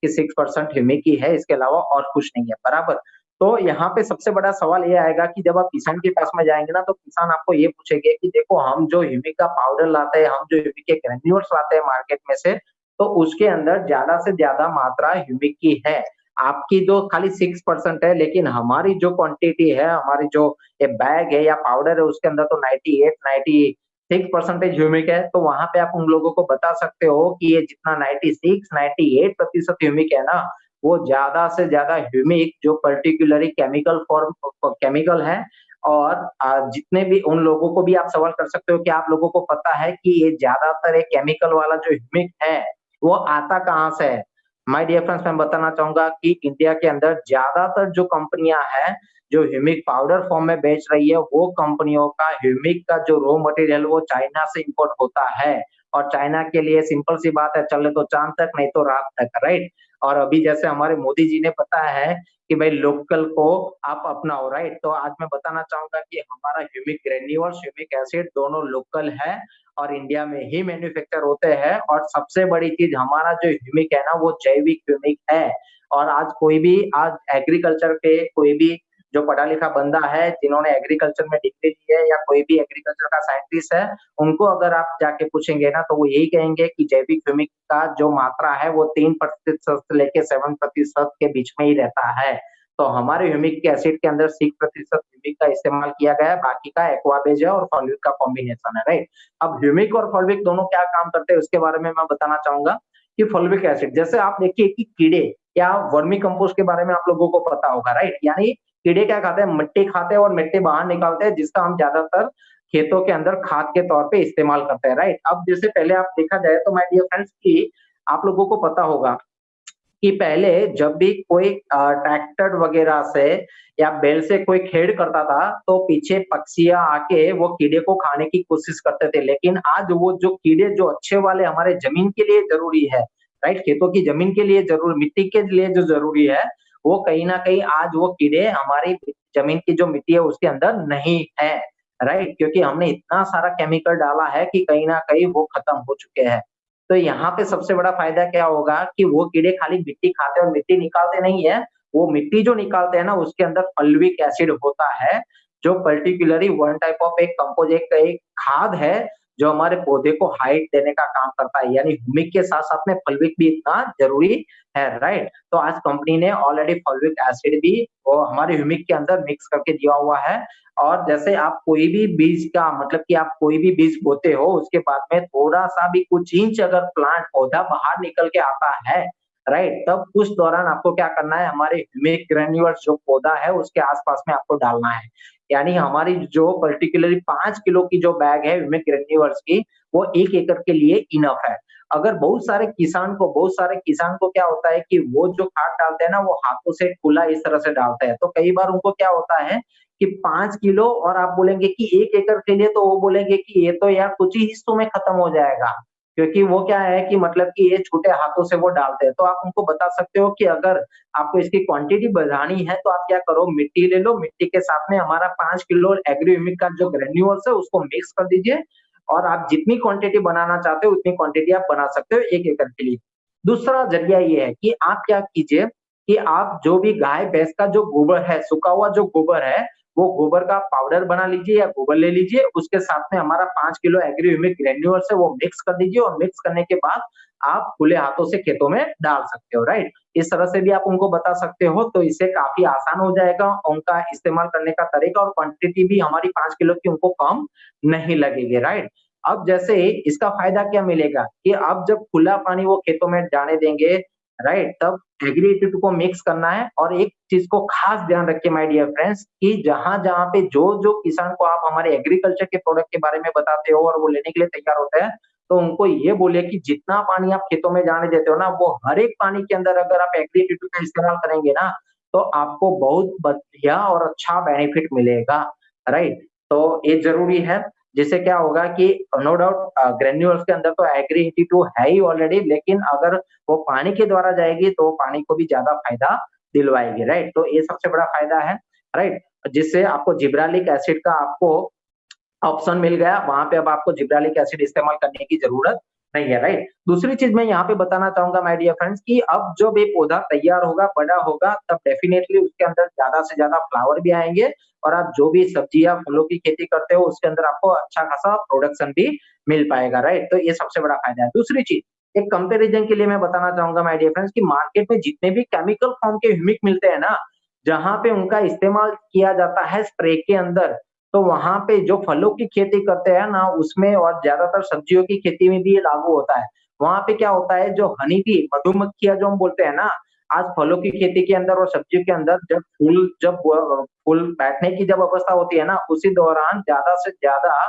कि 6% ह्यूमिक ही है, इसके अलावा और कुछ नहीं है, बराबर? तो यहाँ पे सबसे बड़ा सवाल ये आएगा कि जब आप किसान के पास में जाएंगे ना, तो किसान आपको ये पूछेंगे कि देखो, हम जो ह्यूमिक का पाउडर लाते हैं, हम जो ह्यूमिक के ग्रेन्यूल्स लाते हैं मार्केट में से, तो उसके अंदर ज्यादा से ज्यादा मात्रा ह्यूमिक की है। आपकी जो खाली 6% है, लेकिन हमारी जो क्वांटिटी है, हमारी जो ये बैग है या पाउडर है, उसके अंदर तो 96 ह्यूमिक है। तो वहां पे आप उन लोगों को बता सकते हो कि ये जितना 98% ह्यूमिक है ना, वो ज्यादा से ज्यादा ह्यूमिक जो पर्टिकुलरली केमिकल फॉर्म केमिकल है। और जितने भी उन लोगों को भी आप सवाल कर सकते हो कि आप लोगों को पता है कि ये ज्यादातर एक केमिकल वाला जो ह्यूमिक है वो आता कहाँ से है। माय डियर फ्रेंड्स, मैं बताना चाहूंगा कि इंडिया के अंदर ज्यादातर जो कंपनियां हैं जो ह्यूमिक पाउडर फॉर्म में बेच रही है, वो कंपनियों का ह्यूमिक का जो रॉ मटेरियल वो चाइना से इंपोर्ट होता है। और चाइना के लिए सिंपल सी बात है, चले तो चांद तक, नहीं तो रात तक, राइट। और अभी जैसे हमारे मोदी जी ने पता है कि भाई लोकल को आप अपनाओ, राइट। तो आज मैं बताना चाहूंगा कि हमारा ह्यूमिक ग्रेन्यूल्स, ह्यूमिक एसिड दोनों लोकल है और इंडिया में ही मैन्युफैक्चर होते हैं। और सबसे बड़ी चीज, हमारा जो ह्यूमिक है ना, वो जैविक ह्यूमिक है। और आज कोई भी, आज एग्रीकल्चर पे कोई भी जो पढ़ा लिखा बंदा है, जिन्होंने एग्रीकल्चर में डिग्री ली है, या कोई भी एग्रीकल्चर का साइंटिस्ट है, उनको अगर आप जाके पूछेंगे ना, तो वो यही कहेंगे कि जैविक ह्यूमिक का जो मात्रा है वो 3% से लेके 7% के बीच में ही रहता है। तो हमारे ह्यूमिक एसिड के अंदर 6% ह्यूमिक का इस्तेमाल किया गया है, बाकी का एक्वाबेज है और फॉल्विक का कॉम्बिनेशन है, राइट। अब ह्यूमिक और फॉल्विक दोनों क्या काम करते हैं उसके बारे में मैं बताना चाहूंगा कि फॉल्विक एसिड, जैसे आप देखिए कि कीड़े या वर्मी कंपोस्ट के बारे में आप लोगों को पता होगा, राइट। यानी कीड़े क्या खाते हैं, मिट्टी खाते हैं और मिट्टी बाहर निकालते हैं, जिसका हम ज्यादातर खेतों के अंदर खाद के तौर पे इस्तेमाल करते हैं, राइट। अब जैसे पहले आप देखा जाए तो माय डियर फ्रेंड्स की आप लोगों को पता होगा कि पहले जब भी कोई ट्रैक्टर वगैरह से या बैल से कोई खेड़ करता था, तो पीछे पक्षियां आके वो कीड़े को खाने की कोशिश करते थे। लेकिन आज वो जो कीड़े जो अच्छे वाले हमारे जमीन के लिए जरूरी है, राइट, खेतों की जमीन के लिए जरूर, मिट्टी के लिए जो जरूरी है, वो कहीं ना कहीं आज वो कीड़े हमारी जमीन की जो मिट्टी है उसके अंदर नहीं है, राइट। क्योंकि हमने इतना सारा केमिकल डाला है कि कहीं ना कहीं वो खत्म हो चुके हैं। तो यहाँ पे सबसे बड़ा फायदा क्या होगा कि वो कीड़े खाली मिट्टी खाते हैं और मिट्टी निकालते नहीं है। वो मिट्टी जो निकालते हैं ना, उसके अंदर फल्विक एसिड होता है, जो पर्टिकुलरली वन टाइप ऑफ एक कंपोज, एक खाद है जो हमारे पौधे को हाइट देने का काम करता है। यानी ह्यूमिक के साथ साथ में फल्विक भी इतना जरूरी है, राइट। तो आज कंपनी ने ऑलरेडी फल्विक एसिड भी वो हमारे ह्यूमिक के अंदर मिक्स करके दिया हुआ है। और जैसे आप कोई भी बीज का, मतलब कि आप कोई भी बीज बोते हो, उसके बाद में थोड़ा सा भी कुछ इंच अगर प्लांट पौधा बाहर निकल के आता है, राइट, तब उस दौरान आपको क्या करना है, हमारे ह्यूमिक ग्रेन्यूल्स जो पौधा है उसके आसपास में आपको डालना है। यानी हमारी जो पर्टिकुलरली 5 किलो की जो बैग है ह्यूमिक ग्रेन्यूल्स की, वो 1 एकड़ के लिए इनफ है। अगर बहुत सारे किसान को क्या होता है कि वो जो खाद डालते हैं ना, वो हाथों से खुला इस तरह से डालते हैं। तो कई बार उनको क्या होता है कि 5 किलो, और आप बोलेंगे कि 1 एकड़ के लिए, तो वो बोलेंगे कि ये तो यार कुछ ही हिस्सों में खत्म हो जाएगा। क्योंकि वो क्या है कि मतलब कि ये छोटे हाथों से वो डालते हैं। तो आप उनको बता सकते हो कि अगर आपको इसकी क्वांटिटी बढ़ानी है, तो आप क्या करो, मिट्टी ले लो, मिट्टी के साथ में हमारा 5 किलो एग्री ह्यूमिक का जो ग्रेन्यूल्स है उसको मिक्स कर दीजिए। और आप जितनी क्वांटिटी बनाना चाहते हो उतनी क्वांटिटी आप बना सकते हो 1 एकड़ के लिए। दूसरा जरिया ये है कि आप क्या कीजिए कि आप जो भी गाय भैंस का जो गोबर है, सूखा हुआ जो गोबर है, वो गोबर का पाउडर बना लीजिए या गोबर ले लीजिए, उसके साथ में हमारा 5 किलो एग्री ह्यूमिक ग्रेन्यूल्स है वो मिक्स कर दीजिए। और मिक्स करने के बाद आप खुले हाथों से खेतों में डाल सकते हो, राइट। इस तरह से भी आप उनको बता सकते हो, तो इससे काफी आसान हो जाएगा उनका इस्तेमाल करने का तरीका, और क्वांटिटी भी हमारी 5 किलो की उनको कम नहीं लगेगी, राइट। अब जैसे इसका फायदा क्या मिलेगा कि अब जब खुला पानी वो खेतों में जाने देंगे, राइट, तब एग्री 82 को मिक्स करना है। और एक चीज को खास ध्यान रखिए माय डियर फ्रेंड्स कि जहां जहां पे जो जो किसान को आप हमारे एग्रीकल्चर के प्रोडक्ट के बारे में बताते हो और वो लेने के लिए तैयार होते हैं, तो उनको ये बोले कि जितना पानी आप खेतों में जाने देते हो ना, वो हर एक पानी के अंदर अगर आप एग्री 82 का इस्तेमाल करेंगे ना, तो आपको बहुत बढ़िया और अच्छा बेनिफिट मिलेगा, राइट। तो ये जरूरी है, जिससे क्या होगा कि नो डाउट ग्रेन्यूल्स के अंदर तो एग्री 82 है ही ऑलरेडी, लेकिन अगर वो पानी के द्वारा जाएगी तो पानी को भी ज्यादा फायदा दिलवाएगी, राइट। तो ये सबसे बड़ा फायदा है, राइट। जिससे आपको जिब्रालिक एसिड का आपको ऑप्शन मिल गया, वहां पे अब आपको जिब्रालिक एसिड इस्तेमाल करने की जरूरत नहीं है, राइट। दूसरी चीज मैं यहाँ पे बताना चाहूंगा माय डियर फ्रेंड्स कि अब जब ये पौधा तैयार होगा, बड़ा होगा, तब डेफिनेटली उसके अंदर ज्यादा से ज्यादा फ्लावर भी आएंगे और आप जो भी सब्जियां फलों की खेती करते हो उसके अंदर आपको अच्छा खासा प्रोडक्शन भी मिल पाएगा, राइट। तो ये सबसे बड़ा फायदा है। दूसरी चीज, एक कंपेरिजन के लिए मैं बताना चाहूंगा माय डियर फ्रेंड्स कि मार्केट में जितने भी केमिकल फॉर्म के ह्यूमिक मिलते हैं ना, जहां पे उनका इस्तेमाल किया जाता है स्प्रे के अंदर, तो वहां पे जो फलों की खेती करते हैं ना उसमें और ज्यादातर सब्जियों की खेती में भी ये लागू होता है। वहां पे क्या होता है, जो हनी बी मधुमक्खियां जो हम बोलते हैं ना, आज फलों की खेती के अंदर और सब्जियों के अंदर जब फूल बैठने की जब अवस्था होती है ना, उसी दौरान ज्यादा से ज्यादा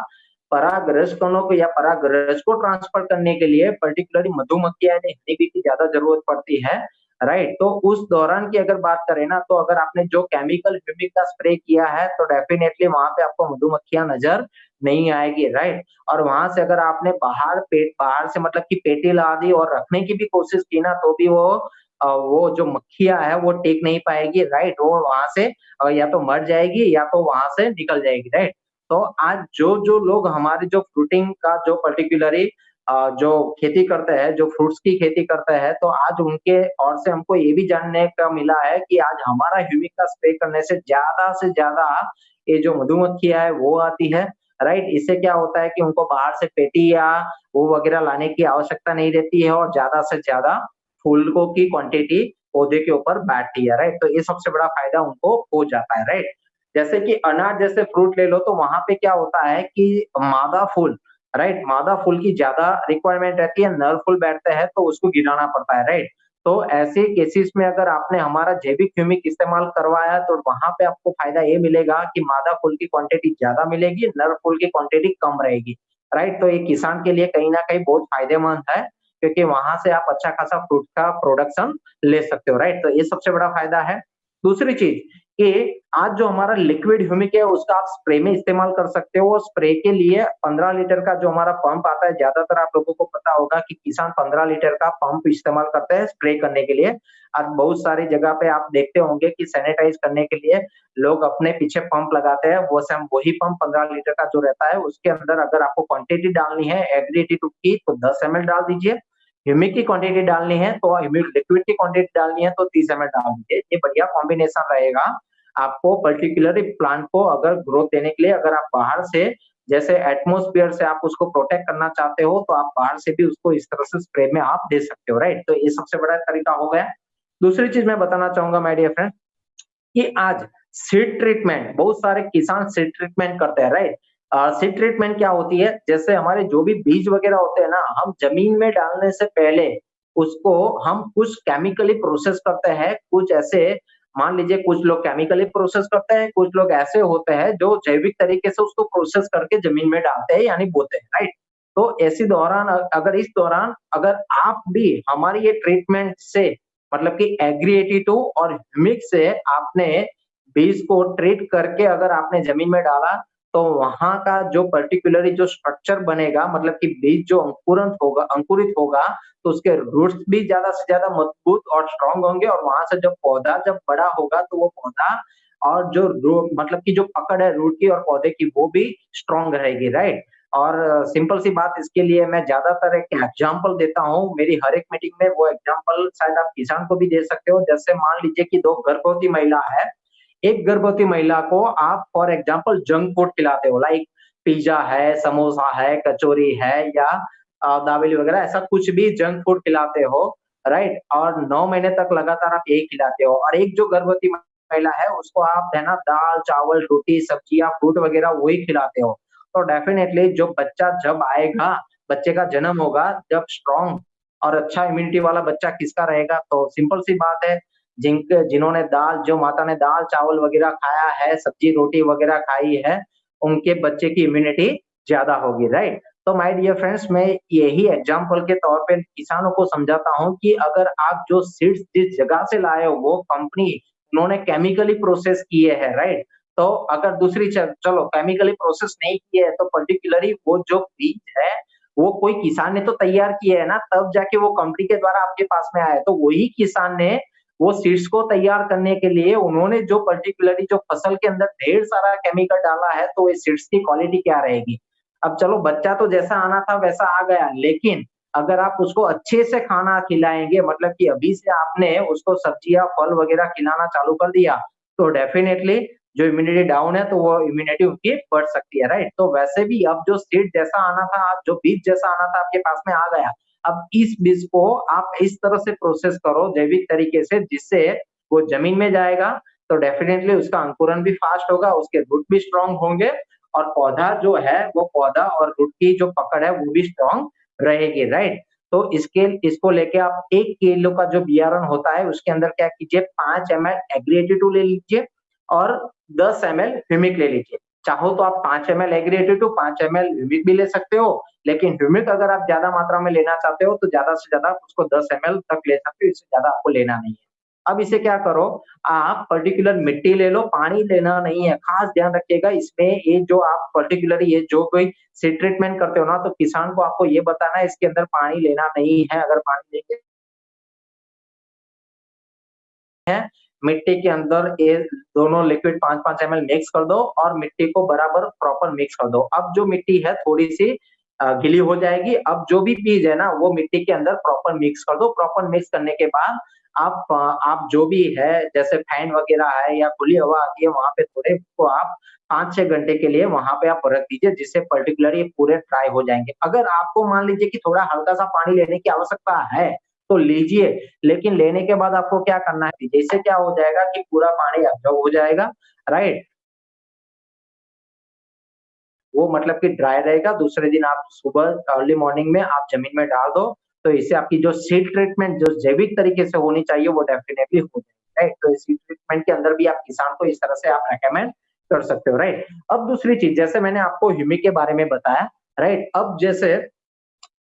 परागरज कणों को या परागरज को ट्रांसफर करने के लिए पर्टिकुलरली मधुमक्खियां यानी हनी बी की ज्यादा जरूरत पड़ती है, राइट। तो उस दौरान की अगर बात करें ना, तो अगर आपने जो केमिकल ह्यूमिक का स्प्रे किया है तो डेफिनेटली वहां पे आपको मधुमक्खियां नजर नहीं आएगी, राइट। और वहां से अगर आपने बाहर से मतलब कि पेटी ला दी और रखने की भी कोशिश की ना, तो भी वो जो मक्खियां है वो टेक नहीं पाएगी, राइट। वो वहां से या तो मर जाएगी या तो वहां से निकल जाएगी, राइट। तो आज जो जो लोग हमारे जो फ्रूटिंग का जो पर्टिकुलरली जो खेती करते हैं, जो फ्रूट्स की खेती करते हैं, तो आज उनके और से हमको ये भी जानने का मिला है कि आज हमारा ह्यूमिक का स्प्रे करने से ज्यादा ये जो मधुमक्खियां है वो आती है, राइट। इससे क्या होता है कि उनको बाहर से पेटी या वो वगैरह लाने की आवश्यकता नहीं रहती है और ज्यादा से ज्यादा फूलों की क्वांटिटी पौधे के ऊपर बैठती है, राइट। तो ये सबसे बड़ा फायदा उनको हो जाता है, राइट। जैसे कि अनार जैसे फ्रूट ले लो, तो वहां पे क्या होता है कि मादा फूल, राइट, मादा फूल की ज्यादा रिक्वायरमेंट रहती है, नर फूल बैठते हैं तो उसको गिराना पड़ता है, राइट। तो ऐसे केसेस में अगर आपने हमारा जैविक ह्यूमिक इस्तेमाल करवाया तो वहां पे आपको फायदा ये मिलेगा कि मादा फूल की क्वांटिटी ज्यादा मिलेगी, नर फूल की क्वांटिटी कम रहेगी, राइट। तो ये किसान के लिए कहीं ना कहीं बहुत फायदेमंद है, क्योंकि वहां से आप अच्छा खासा फ्रूट का प्रोडक्शन ले सकते हो, राइट। तो ये सबसे बड़ा फायदा है। दूसरी चीज कि आज जो हमारा लिक्विड ह्यूमिक है उसका आप स्प्रे में इस्तेमाल कर सकते हो। स्प्रे के लिए 15 लीटर का जो हमारा पंप आता है, ज्यादातर आप लोगों को पता होगा कि किसान 15 लीटर का पंप इस्तेमाल करते हैं स्प्रे करने के लिए। आज बहुत सारी जगह पे आप देखते होंगे कि सैनिटाइज करने के लिए लोग अपने पीछे पंप लगाते हैं, वो सेम वही पंप 15 लीटर का जो रहता है उसके अंदर अगर आपको क्वांटिटी डालनी है एग्री82 की तो 10 ml डाल दीजिए, ह्यूमिक की क्वांटिटी डालनी है तो ह्यूमिक लिक्विड की क्वांटिटी डालनी है तो 30 ml डाल दीजिए। ये बढ़िया कॉम्बिनेशन रहेगा आपको पर्टिकुलरली प्लांट को अगर ग्रोथ देने के लिए। अगर आप बाहर से जैसे एटमोस्फियर से आप उसको प्रोटेक्ट करना चाहते हो तो आप बाहर से भी उसको इस तरह से स्प्रे में आप दे सकते हो, राइट। तो ये सबसे बड़ा तरीका हो गया। दूसरी चीज मैं बताना चाहूंगा माय डियर फ्रेंड कि आज सीड ट्रीटमेंट, बहुत सारे किसान सीड ट्रीटमेंट करते हैं, राइट। सीड ट्रीटमेंट क्या होती है, जैसे हमारे जो भी बीज वगैरह होते हैं ना, हम जमीन में डालने से पहले उसको हम कुछ केमिकली प्रोसेस करते हैं। कुछ ऐसे मान लीजिए कुछ लोग केमिकली प्रोसेस करते हैं, कुछ लोग ऐसे होते हैं जो जैविक तरीके से उसको प्रोसेस करके जमीन में डालते हैं यानी बोते हैं, राइट। तो ऐसी दौरान अगर इस दौरान अगर आप भी हमारी ये ट्रीटमेंट से मतलब कि एग्री82 और ह्यूमिक से आपने बीज को ट्रीट करके अगर आपने जमीन में डाला, तो वहां का जो पर्टिकुलरली जो स्ट्रक्चर बनेगा, मतलब कि बीज जो अंकुरित होगा, तो उसके रूट्स भी ज्यादा से ज्यादा मजबूत और स्ट्रांग होंगे और वहां से जब पौधा जब बड़ा होगा तो वो पौधा और जो मतलब की जो पकड़ है रूट की और पौधे की वो भी स्ट्रांग रहेगी, राइट। और सिंपल सी बात, इसके लिए मैं ज्यादातर एक एग्जांपल देता हूँ मेरी हर एक मीटिंग में। वो एग्जांपल शायद आप किसान को भी दे सकते हो। जैसे मान लीजिए कि दो गर्भवती महिला है, एक गर्भवती महिला को आप फॉर एग्जांपल जंक फूड खिलाते हो, लाइक पिज्जा है, समोसा है, कचौरी है या दाबेली वगैरह, ऐसा कुछ भी जंक फूड खिलाते हो, राइट। और 9 महीने तक लगातार आप यही खिलाते हो। और एक जो गर्भवती महिला है उसको आप है ना दाल चावल रोटी सब्जियां फ्रूट वगैरह वही खिलाते हो, तो डेफिनेटली जो बच्चा जब आएगा, बच्चे का जन्म होगा जब स्ट्रॉन्ग और अच्छा इम्यूनिटी वाला बच्चा किसका रहेगा, तो सिंपल सी बात है, जिन्होंने दाल जो माता ने दाल चावल वगैरह खाया है, सब्जी रोटी वगैरह खाई है, उनके बच्चे की इम्यूनिटी ज्यादा होगी, राइट। तो माय डियर फ्रेंड्स, मैं यही एग्जांपल के तौर पे किसानों को समझाता हूँ कि अगर आप जो सीड्स जिस जगह से लाए हो वो कंपनी उन्होंने केमिकली प्रोसेस किए हैं, राइट। तो अगर दूसरी चलो केमिकली प्रोसेस नहीं किए है तो पर्टिकुलरली वो जो बीज है वो कोई किसान ने तो तैयार किए है ना, तब जाके वो कंपनी के द्वारा आपके पास में आया है। तो वही किसान ने वो सीड्स को तैयार करने के लिए उन्होंने जो पर्टिकुलरली जो फसल के अंदर ढेर सारा केमिकल डाला है, तो ये सीड्स की क्वालिटी क्या रहेगी। अब चलो बच्चा तो जैसा आना था वैसा आ गया, लेकिन अगर आप उसको अच्छे से खाना खिलाएँगे, मतलब कि अभी से आपने उसको सब्जियाँ, फल वगैरह खिलाना चालू कर दिया, तो डेफ़िनेटली जो इम्यूनिटी डाउन है, तो वो इम्यूनिटी उनकी बढ़ सकती है, राइट? तो वैसे भी अब जो सीड जैसा आना था, अब जो बीज जैसा आना था आपके पास में आ गया। अब इस बीज को आप इस तरह से प्रोसेस करो जैविक तरीके से, जिससे वो ज़मीन में जाएगा, तो डेफ़िनेटली उसका अंकुरण भी फ़ास्ट होगा, उसके रूट भी स्ट्रॉन्ग होंगे और पौधा जो है, वो पौधा और रूट की जो पकड़ है, वो भी स्ट्रॉन्ग रहेगी, राइट? तो इसको लेके आप 1 किलो का जो बियारण होता है, उसके अंदर क्या कीजिए, 5 एमएल एग्री-82 ले लीजिए और 10 एमएल ह्यूमिक ले लीजिए। चाहो तो आप 5 एमएल एग्री-82, 5 एमएल ह्यूमिक भी ले सकते हो, लेकिन ह्यूमिक अगर आप ज़्यादा मात्रा में लेना चाहते हो, तो ज़्यादा से ज़्यादा उसको 10 एमएल तक ले सकते हो, इससे ज़्यादा आपको लेना नहीं है। अब इसे क्या करो, आप पर्टिकुलर मिट्टी ले लो, पानी लेना नहीं है। खास ध्यान रखिएगा इसमें, ये जो आप पर्टिकुलर ये जो कोई सीड ट्रीटमेंट करते हो ना, तो किसान को आपको ये बताना है इसके अंदर पानी लेना नहीं है। अगर पानी लेंगे हैं, मिट्टी के अंदर ये दोनों लिक्विड 5-5 एमएल मिक्स कर दो और मिट्टी को बराबर प्रॉपर मिक्स कर दो। अब जो मिट्टी है थोड़ी-सी गीली हो जाएगी, अब जो भी बीज है ना, वो मिट्टी के अंदर प्रॉपर मिक्स कर दो। प्रॉपर मिक्स करने के बाद आप जो भी है, जैसे फैन वगैरह है या खुली हवा आती है, वहाँ पे थोड़े उसको आप 5-6 घंटे के लिए वहाँ पे आप रख दीजिए, जिससे पर्टिकुलर ये पूरे ड्राई हो जाएँगे। अगर आपको मान लीजिए कि थोड़ा हल्का-सा पानी लेने की आवश्यकता है, तो लीजिए, लेकिन लेने के बाद आपको क्या करना है, जैसे क्या हो जाएगा कि पूरा पानी एब्ज़ॉर्ब हो जाएगा, राइट? वो मतलब कि ड्राई रहेगा, दूसरे दिन आप सुबह अर्ली मॉर्निंग में आप ज़मीन में डाल दो, तो इससे आपकी जो सीड ट्रीटमेंट जो जैविक तरीके से होनी चाहिए, वो डेफ़िनिटली हो जाएगी, राइट? तो इस सीड ट्रीटमेंट के अंदर भी आप किसान को इस तरह से आप रिकमेंड कर सकते हो, राइट? अब दूसरी चीज़, जैसे मैंने आपको ह्यूमिक के बारे में बताया, राइट? अब जैसे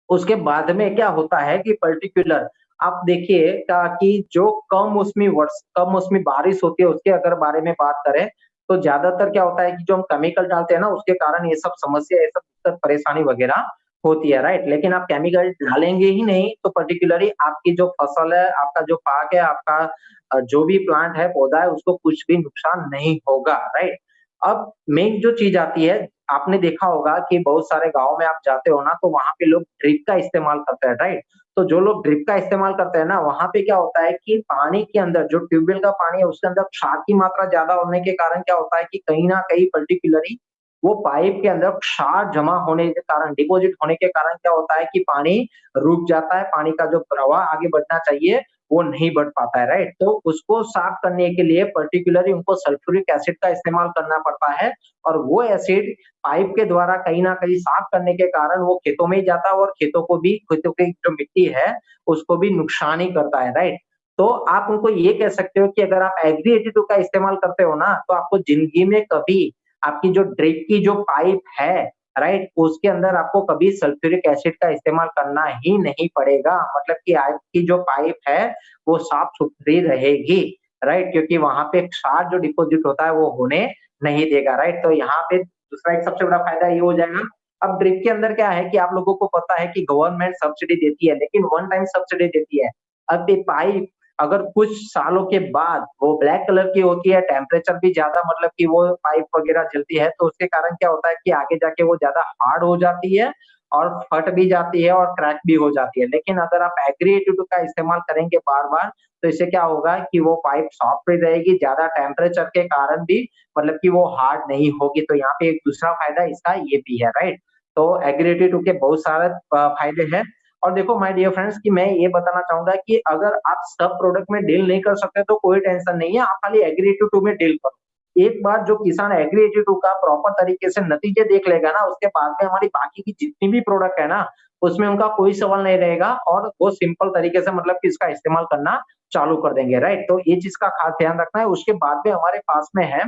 उसके बाद में क्या होता है कि पर्टिकुलर आप देखिए कि जो कम मौसमी बारिश होती है, उसके अगर बारे में बात करें, तो ज़्यादातर क्या होता है कि जो हम केमिकल डालते हैं ना, उसके कारण ये सब समस्या, ये सब दिक्कत, परेशानी वगैरह होती है, राइट? लेकिन आप केमिकल डालेंगे ही नहीं, तो पर्टिकुलरली आपकी जो फसल है, आपका जो पाक है, आपका जो भी प्लांट है, पौधा है, उसको कुछ भी नुकसान नहीं होगा, राइट? अब मेन जो चीज़ आती है, आपने देखा होगा कि बहुत सारे गाँव में आप जाते हो ना, तो वहाँ पे लोग ड्रिप का इस्तेमाल करते हैं, राइट? तो जो लोग ड्रिप का इस्तेमाल करते हैं ना, वहाँ पे क्या होता है कि पानी के अंदर जो ट्यूबवेल का पानी है, उसके अंदर क्षार की मात्रा ज़्यादा होने के कारण क्या होता है कि कहीं न कहीं पर्टिकुलरली वो पाइप के अंदर क्षार जमा होने के कारण, डिपॉज़िट होने के कारण क्या होता है कि पानी रुक जाता है, पानी का जो प्रवाह आगे बढ़ना चाहिए, वो नहीं बढ़ पाता है, राइट? तो उसको साफ करने के लिए पर्टिकुलरली उनको सल्फ्यूरिक एसिड का इस्तेमाल करना पड़ता है और वो एसिड पाइप के द्वारा कहीं न कहीं साफ करने के कारण वो खेतों में ही जाता है और खेतों की जो मिट्टी है, उसको भी नुकसान ही करता है, राइट? तो आप उनको ये कह सकते हो कि अगर आप एग्री 82 का इस्तेमाल करते हो ना, तो आपको ज़िंदगी में कभी आपकी जो ड्रिप की जो पाइप है, राइट? उसके अंदर आपको कभी सल्फ्यूरिक एसिड का इस्तेमाल करना ही नहीं पड़ेगा। मतलब कि आपकी जो पाइप है, वो साफ-सुथरी रहेगी, राइट? क्योंकि वहाँ पे क्षार जो डिपॉज़िट होता है, वो होने नहीं देगा, राइट? तो यहाँ पे दूसरा एक सबसे बड़ा फायदा ये हो जाएगा। अब ड्रिप के अंदर क्या है कि आप लोगों को पता है कि गवर्नमेंट सब्सिडी देती है, लेकिन वन टाइम सब्सिडी देती है। अब ये पाइप अगर कुछ सालों के बाद वो ब्लैक कलर की होती है, टेम्परेचर भी ज़्यादा, मतलब कि वो पाइप वगैरह जलती है, तो उसके कारण क्या होता है कि आगे जाके वो ज़्यादा हार्ड हो जाती है और फट भी जाती है और क्रैक भी हो जाती है। लेकिन अगर आप एग्री 82 का इस्तेमाल करेंगे बार-बार, तो इससे क्या होगा कि वो पाइप सॉफ्ट भी रहेगी, ज़्यादा टेम्परेचर के कारण भी मतलब कि वो हार्ड नहीं होगी। तो यहाँ पे एक दूसरा फ़ायदा इसका ये भी है, राइट? तो एग्री 82 के बहुत सारे फ़ायदे हैं और देखो माय डियर फ्रेंड्स कि मैं ये बताना चाहूँगा कि अगर आप सब प्रोडक्ट में डील नहीं कर सकते तो कोई टेंशन नहीं है, आप खाली एग्री 82 में डील करो। एक बार जो किसान एग्री 82 का प्रॉपर तरीके से नतीजे देख लेगा ना, उसके बाद में हमारी बाकी की जितनी भी प्रोडक्ट है ना, उसमें उनका कोई सवाल नहीं रहेगा और वो सिंपल तरीके से मतलब कि इसका इस्तेमाल करना चालू कर देंगे, राइट? तो ये चीज़ का खास ध्यान रखना है। उसके बाद में हमारे पास में है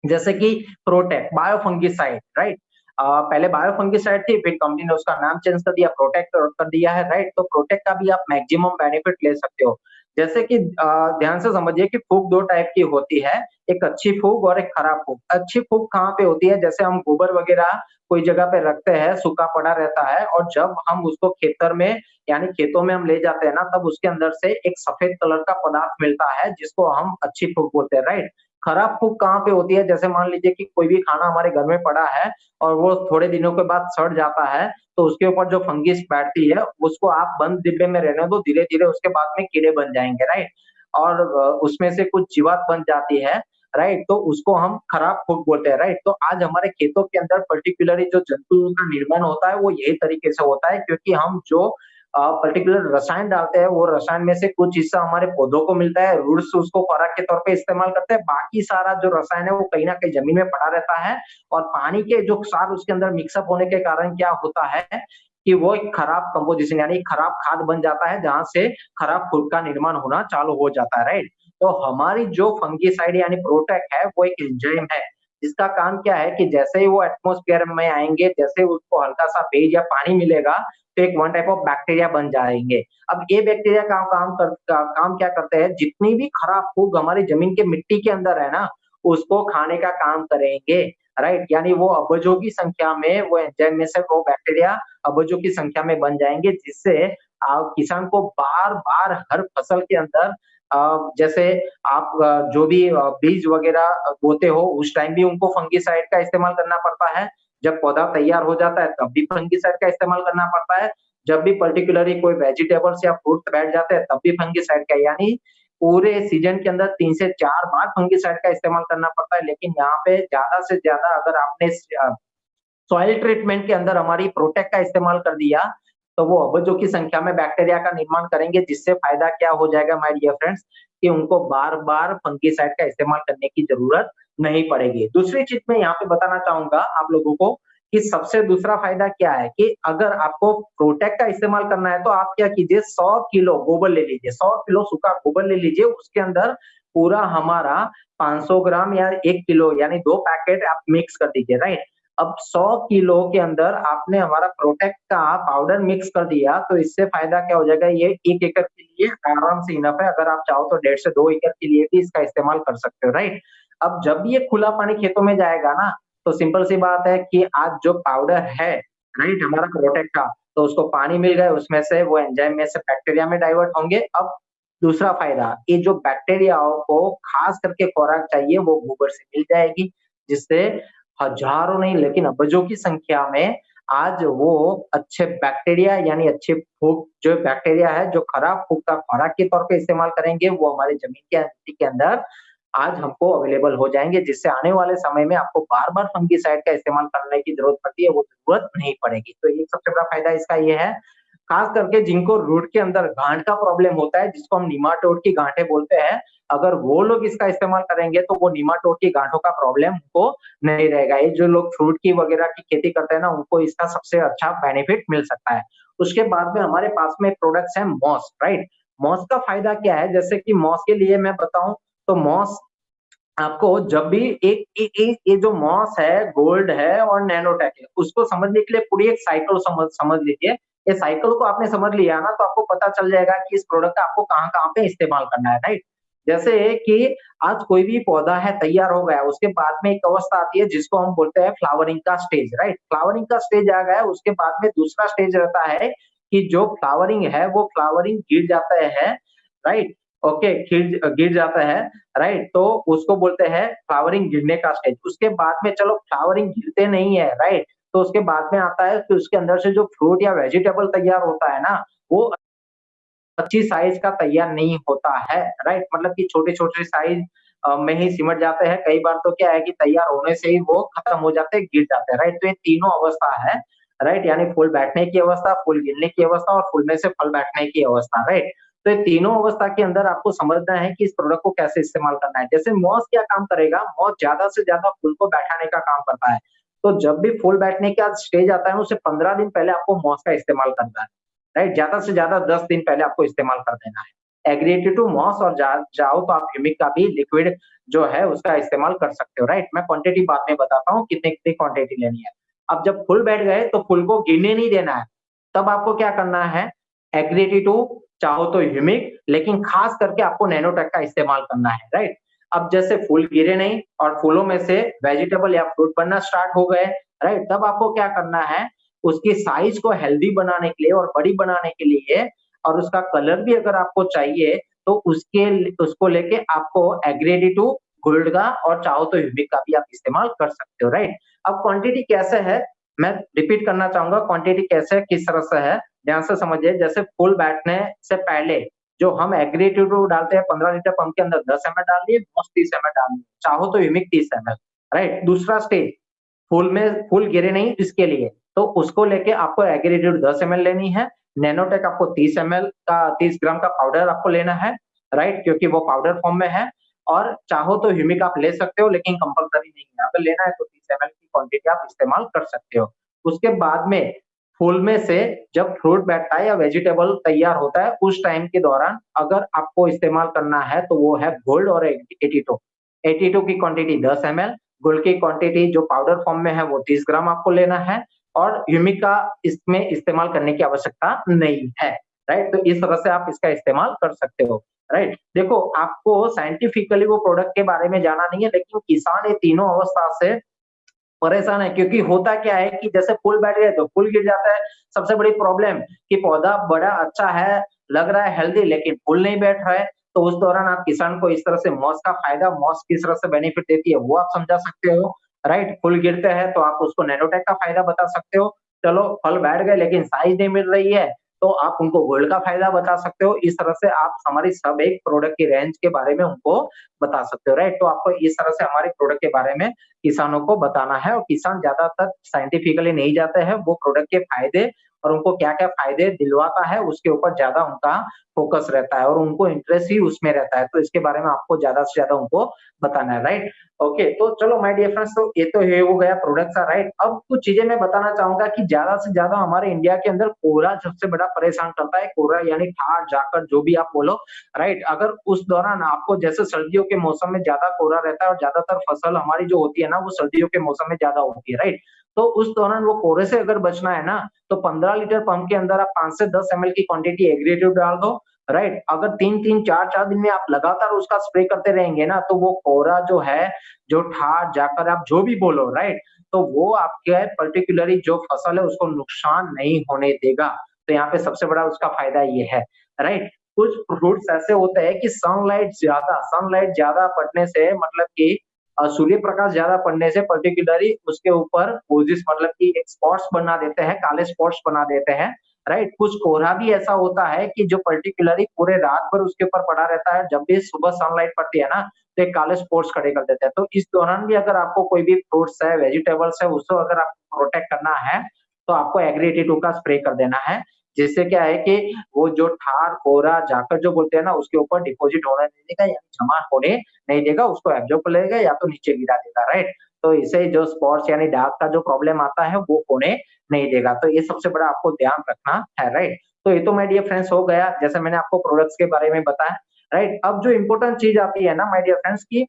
जैसे कि प्रोटेक्ट, बायोफंगिसाइड, राइट? पहले बायोफंगिसाइड थी, फिर कंपनी ने उसका नाम चेंज कर दिया, प्रोटेक्ट कर दिया है, राइट? तो प्रोटेक्ट का भी आप मैक्सिमम बेनिफिट ले सकते हो। जैसे कि ध्यान से समझिए कि फूग 2 टाइप की होती है, एक अच्छी फूग और एक खराब फूग। अच्छी फूग कहाँ पे होती है? जैसे हम गोबर वगैरह कोई जगह पे रखते हैं, सूखा पड़ा रहता है और जब हम उसको खेतर में यानी खेतों में हम ले जाते हैं ना, तब उसके अंदर से एक सफेद कलर का पदार्थ मिलता है, जिसको हम अच्छी फूग बोलते हैं, राइट? खराब फूक कहाँ पे होती है, जैसे मान लीजिए कि कोई भी खाना हमारे घर में पड़ा है और वो थोड़े दिनों के बाद सड़ जाता है, तो उसके ऊपर जो फंगस बैठती है, उसको आप बंद डिब्बे में रहने दो, धीरे-धीरे उसके बाद में कीड़े बन जाएँगे, राइट? और उसमें से कुछ जीवात बन जाती है, राइट? तो उसको हम खराब फूक बोलते हैं, राइट? तो आज हमारे खेतों के अंदर पर्टिकुलरली जो जंतुओं का निर्माण होता है, वो यही तरीके से होता है, क्योंकि हम जो पर्टिकुलर रसायन डालते हैं, वो रसायन में से कुछ हिस्सा हमारे पौधों को मिलता है, रूट्स उसको खुराक के तौर पे इस्तेमाल करते हैं, बाकी सारा जो रसायन है वो कहीं न कहीं ज़मीन में पड़ा रहता है और पानी के जो क्षार उसके अंदर मिक्स अप होने के कारण क्या होता है कि वो एक खराब कंपोज़िशन यानी खराब खाद बन जाता है, जहाँ से खराब फूड का निर्माण होना चालू हो जाता है, राइट? तो हमारी जो फंगिसाइड यानी प्रोटेक्ट है, वो एक एंजाइम है, जिसका काम क्या है कि जैसे ही वो एटमॉस्फेयर में आएँगे, जैसे उसको हल्का-सा पेय या पानी मिलेगा, तो एक वन टाइप ऑफ बैक्टीरिया बन जाएँगे। अब ये बैक्टीरिया काम क्या करते हैं, जितनी भी खराब फूग हमारी ज़मीन के मिट्टी के अंदर है ना, उसको खाने का काम करेंगे, राइट? यानी वो अबजों की संख्या में वो एंजाइम में से वो बैक्टीरिया अबजों की संख्या में बन जाएँगे, जिससे किसान को बार-बार हर फसल के अंदर जैसे आप जो भी बीज वगैरह बोते हो, उस टाइम भी उनको फंगिसाइड का इस्तेमाल करना पड़ता है। जब पौधा तैयार हो जाता है, तब भी फंगिसाइड का इस्तेमाल करना पड़ता है। जब भी पर्टिकुलरली कोई वेजिटेबल्स या फ्रूट्स बैठ जाते हैं, तब भी फंगिसाइड का यानी पूरे सीज़न के अंदर 3 से 4 बार फंगिसाइड का इस्तेमाल करना पड़ता है। लेकिन यहाँ पे ज़्यादा से ज़्यादा अगर आपने सॉइल ट्रीटमेंट के अंदर हमारी प्रोटेक्ट का इस्तेमाल कर दिया, तो वो अबजों की संख्या में बैक्टीरिया का निर्माण करेंगे, जिससे फ़ायदा क्या हो जाएगा माय डियर फ्रेंड्स कि उनको बार-बार फंगिसाइड का इस्तेमाल करने की ज़रूरत नहीं पड़ेगी। दूसरी चीज़ मैं यहाँ पे बताना चाहूँगा आप लोगों को कि सबसे दूसरा फ़ायदा क्या है कि अगर आपको प्रोटेक्ट का इस्तेमाल करना है, तो आप क्या कीजिए 100 किलो गोबर ले लीजिए, 100 किलो सूखा गोबर ले लीजिए, उसके अंदर पूरा हमारा 500 ग्राम या 1 किलो यानी 2 पैकेट आप मिक्स कर दीजिए, राइट? अब 100 किलो के अंदर आपने हमारा प्रोटेक्ट का पाउडर मिक्स कर दिया, तो इससे फ़ायदा क्या हो जाएगा, ये 1 एकड़ के लिए आराम से इनफ है, अगर आप चाहो तो 1.5 से 2 एकड़ के लिए भी इसका इस्तेमाल कर सकते हो, राइट? अब जब ये खुला पानी खेतों में जाएगा ना, तो सिंपल सी बात है कि आज जो पाउडर है, राइट, हमारा प्रोटेक्ट का, तो उसको पानी मिल गया, उसमें से वो एंजाइम में से बैक्टीरिया में डाइवर्ट होंगे। अब दूसरा फ़ायदा, ये जो बैक्टीरियाओं को खास करके खुराक चाहिए, वो गोबर से मिल जाएगी, जिससे हज़ारों नहीं लेकिन अबजों की संख्या में आज वो अच्छे बैक्टीरिया यानी अच्छे फूग जो बैक्टीरिया है, जो खराब फूग का खुराक के तौर पे इस्तेमाल करेंगे, वो हमारी ज़मीन के मिट्टी के अंदर आज हमको अवेलेबल हो जाएँगे, जिससे आने वाले समय में आपको बार-बार फंगिसाइड का इस्तेमाल करने की ज़रूरत पड़ती है, वो ज़रूरत नहीं पड़ेगी। तो ये सबसे बड़ा फ़ायदा इसका ये है, खास करके जिनको रूट के अंदर गाँठ का प्रॉब्लम होता है, जिसको हम निमाटोड की गाँठें बोलते हैं, अगर वो लोग इसका इस्तेमाल करेंगे, तो वो निमाटोड की गाँठों का प्रॉब्लम उनको नहीं रहेगा। ये जो लोग फ्रूट की वगैरह की खेती करते हैं ना, उनको इसका सबसे अच्छा बेनिफिट मिल सकता है। उसके बाद में हमारे पास में प्रोडक्ट्स हैं मॉस, राइट? मॉस का फ़ायदा क्या है? जैसे कि मॉस के लिए मैं बताऊँ, तो मॉस आपको जब भी एक ए ए ये जो मॉस है, गोल्ड है और नैनोटेक है, उसको समझने के लिए पूरी एक साइकिल समझ समझ लीजिए। ये साइकिल को आपने समझ लिया ना, तो आपको पता चल जाएगा कि इस प्रोडक्ट का आपको कहाँ-कहाँ पे इस्तेमाल करना है, राइट? जैसे कि आज कोई भी पौधा है, तैयार हो गया, उसके बाद में एक अवस्था आती है जिसको हम बोलते हैं फ्लावरिंग का स्टेज, राइट? फ्लावरिंग का स्टेज आ गया, उसके बाद में दूसरा स्टेज रहता है कि जो फ्लावरिंग है, वो फ्लावरिंग गिर जाता है, राइट? ओके, गिर जाता है, राइट? तो उसको बोलते हैं फ्लावरिंग गिरने का स्टेज। उसके बाद में चलो फ्लावरिंग गिरते नहीं है, राइट? तो उसके बाद में आता है कि उसके अंदर से जो फ्रूट या वेजिटेबल तैयार होता है ना, वो अच्छी साइज़ का तैयार नहीं होता है, राइट? मतलब कि छोटे-छोटे साइज़ में ही सिमट जाते हैं। कई बार तो क्या है कि तैयार होने से ही वो खत्म हो जाते हैं, गिर जाते हैं, राइट? तो ये तीनों अवस्था है, राइट? यानी फूल बैठने की अवस्था, फूल गिरने की अवस्था और फूल में से फल बैठने की अवस्था, राइट? तो ये तीनों अवस्था के अंदर आपको समझना है कि इस प्रोडक्ट को कैसे इस्तेमाल करना है। जैसे मॉस क्या काम करेगा, मॉस ज़्यादा से ज़्यादा फूल को बैठाने का काम करता है। तो जब भी फूल बैठने का स्टेज आता है, उससे 15 दिन पहले आपको मॉस का इस्तेमाल करना है। राइट? ज़्यादा से ज़्यादा 10 दिन पहले आपको इस्तेमाल कर देना है। एग्रीगेटेड टू मॉस और चाहो तो आप ह्यूमिक का भी लिक्विड जो है उसका इस्तेमाल कर सकते हो, राइट? मैं क्वांटिटी बाद में बताता हूँ कितनी-कितनी क्वांटिटी लेनी है। अब जब फूल बैठ गए तो फूल को गिरने नहीं देना है। तब आपको क्या करना है, एग्रीगेटेड टू चाहो तो ह्यूमिक लेकिन खास करके आपको नैनोटेक का इस्तेमाल करना है, राइट? अब जैसे फूल गिरे नहीं और फूलों में से वेजिटेबल या फ्रूट बनना स्टार्ट हो गए, राइट? तब आपको क्या करना है, उसकी साइज़ को हेल्दी बनाने के लिए और बड़ी बनाने के लिए और उसका कलर भी अगर आपको चाहिए, तो उसको लेके आपको एग्रेडी टू गोल्ड का और चाहो तो ह्यूमिक का भी आप इस्तेमाल कर सकते हो, राइट? अब क्वांटिटी कैसे है, मैं रिपीट करना चाहूँगा क्वांटिटी कैसे किस तरह से है, ध्यान से समझिए। जैसे फुल बैठने से पहले जो हम एग्रीगेटिव डालते हैं 15 लीटर पंप के अंदर 10 एमएल डालिए, मोस्ट 30 एमएल डालिए, चाहो तो ह्यूमिक 30 एमएल, राइट? दूसरा स्टेज फुल गिरे नहीं इसके लिए, तो उसको लेके आपको एग्रीगेटिव 10 एमएल लेनी है, नैनोटेक आपको 30 एमएल का 30 ग्राम का पाउडर आपको लेना है, राइट? क्योंकि वो पाउडर फॉर्म में है। और चाहो तो ह्यूमिक आप ले सकते हो लेकिन कंपल्सरी नहीं है, अगर लेना है तो 30 एमएल की क्वांटिटी आप इस्तेमाल कर सकते हो। उसके बाद में फूल में से जब फ्रूट बैठता है या वेजिटेबल तैयार होता है उस टाइम के दौरान अगर आपको इस्तेमाल करना है तो वो है गोल्ड और 82। 82 की क्वांटिटी 10 एमएल, गोल्ड की क्वांटिटी जो पाउडर फॉर्म में है वो 30 ग्राम आपको लेना है और ह्यूमिक का इसमें इस्तेमाल करने की आवश्यकता नहीं है, राइट? तो इस तरह से आप इसका इस्तेमाल कर सकते हो, राइट? देखो आपको साइंटिफिकली वो प्रोडक्ट के बारे में जाना नहीं है, लेकिन किसान ये तीनों अवस्था से परेशान है क्योंकि होता क्या है कि जैसे फूल बैठ गए तो फूल गिर जाता है। सबसे बड़ी प्रॉब्लम कि पौधा बड़ा अच्छा है, लग रहा है हेल्दी लेकिन फूल नहीं बैठ रहा है। तो उस दौरान आप किसान को इस तरह से मॉस का फायदा, मॉस किस तरह से बेनिफिट देती है वो आप समझा सकते हो, राइट? फूल गिरते हैं तो आप उसको नैनोटेक का फायदा बता सकते हो। चलो फल बैठ गए लेकिन साइज नहीं मिल रही है तो आप उनको गोल्ड का फायदा बता सकते हो। इस तरह से आप हमारी सब एक प्रोडक्ट की रेंज के बारे में उनको बता सकते हो, राइट? तो आपको इस तरह से हमारे प्रोडक्ट के बारे में किसानों को बताना है और किसान ज्यादातर साइंटिफिकली नहीं जाते हैं, वो प्रोडक्ट के फायदे और उनको क्या-क्या फायदे दिलवाता है उसके ऊपर ज्यादा उनका फोकस रहता है और उनको इंटरेस्ट ही उसमें रहता है। तो इसके बारे में आपको ज्यादा से ज्यादा उनको बताना है, राइट? ओके, तो चलो माय डियर फ्रेंड्स, तो ये तो ये हो गया प्रोडक्ट का, राइट? अब कुछ चीजें मैं बताना चाहूंगा कि ज्यादा से ज्यादा हमारे इंडिया के अंदर कोहरा सबसे बड़ा परेशान करता है। कोहरा यानी ठाड़ जाकर जो भी आप बोलो, राइट? अगर उस दौरान आपको जैसे सर्दियों के मौसम में ज्यादा कोहरा रहता है और ज्यादातर फसल हमारी जो होती है ना वो सर्दियों के मौसम में ज्यादा होती है, राइट? तो उस दौरान वो कोहरे से अगर बचना है ना तो 15 लीटर पंप के अंदर आप 5 से 10 एमएल की क्वांटिटी एग्रीगेटिव डाल दो, राइट? अगर 3-3 4-4 दिन में आप लगातार उसका स्प्रे करते रहेंगे ना तो वो कोहरा जो है, जो ठाड़ जाकर आप जो भी बोलो, राइट? तो वो आपके पर्टिकुलरली जो फसल है उसको नुकसान नहीं होने देगा। तो यहाँ पे सबसे बड़ा उसका फायदा ये है, राइट? कुछ फ्रूट्स ऐसे होते हैं कि सनलाइट ज्यादा पड़ने से मतलब कि सूर्य प्रकाश ज्यादा पड़ने से पर्टिकुलरली उसके ऊपर ओजिस मतलब कि एक स्पॉट्स बना देते हैं, काले स्पॉट्स बना देते हैं, राइट? कुछ कोहरा भी ऐसा होता है कि जो पर्टिकुलरली पूरे रात भर उसके ऊपर पड़ा रहता है, जब भी सुबह सनलाइट पड़ती है ना तो एक काले स्पॉट्स खड़े कर देते हैं। तो इस दौरान भी अगर आपको कोई भी फ्रूट्स है, वेजिटेबल्स है, उसको अगर आपको प्रोटेक्ट करना है तो आपको एग्री 82 का स्प्रे कर देना है। जिससे क्या है कि वो जो ठार, कोहरा, जाकर जो बोलते हैं ना उसके ऊपर डिपॉजिट होने नहीं देगा यानी जमा होने नहीं देगा, उसको एब्जॉर्ब कर लेगा या तो नीचे गिरा देगा, राइट? तो इससे जो स्पॉट्स यानी दाग का जो प्रॉब्लम आता है वो होने नहीं देगा। तो ये सबसे बड़ा आपको ध्यान रखना है, राइट? तो ये तो माय डियर फ्रेंड्स हो गया, जैसे मैंने आपको प्रोडक्ट्स के बारे में बताया, राइट? अब जो इम्पोर्टेंट चीज आती है ना माय डियर फ्रेंड्स की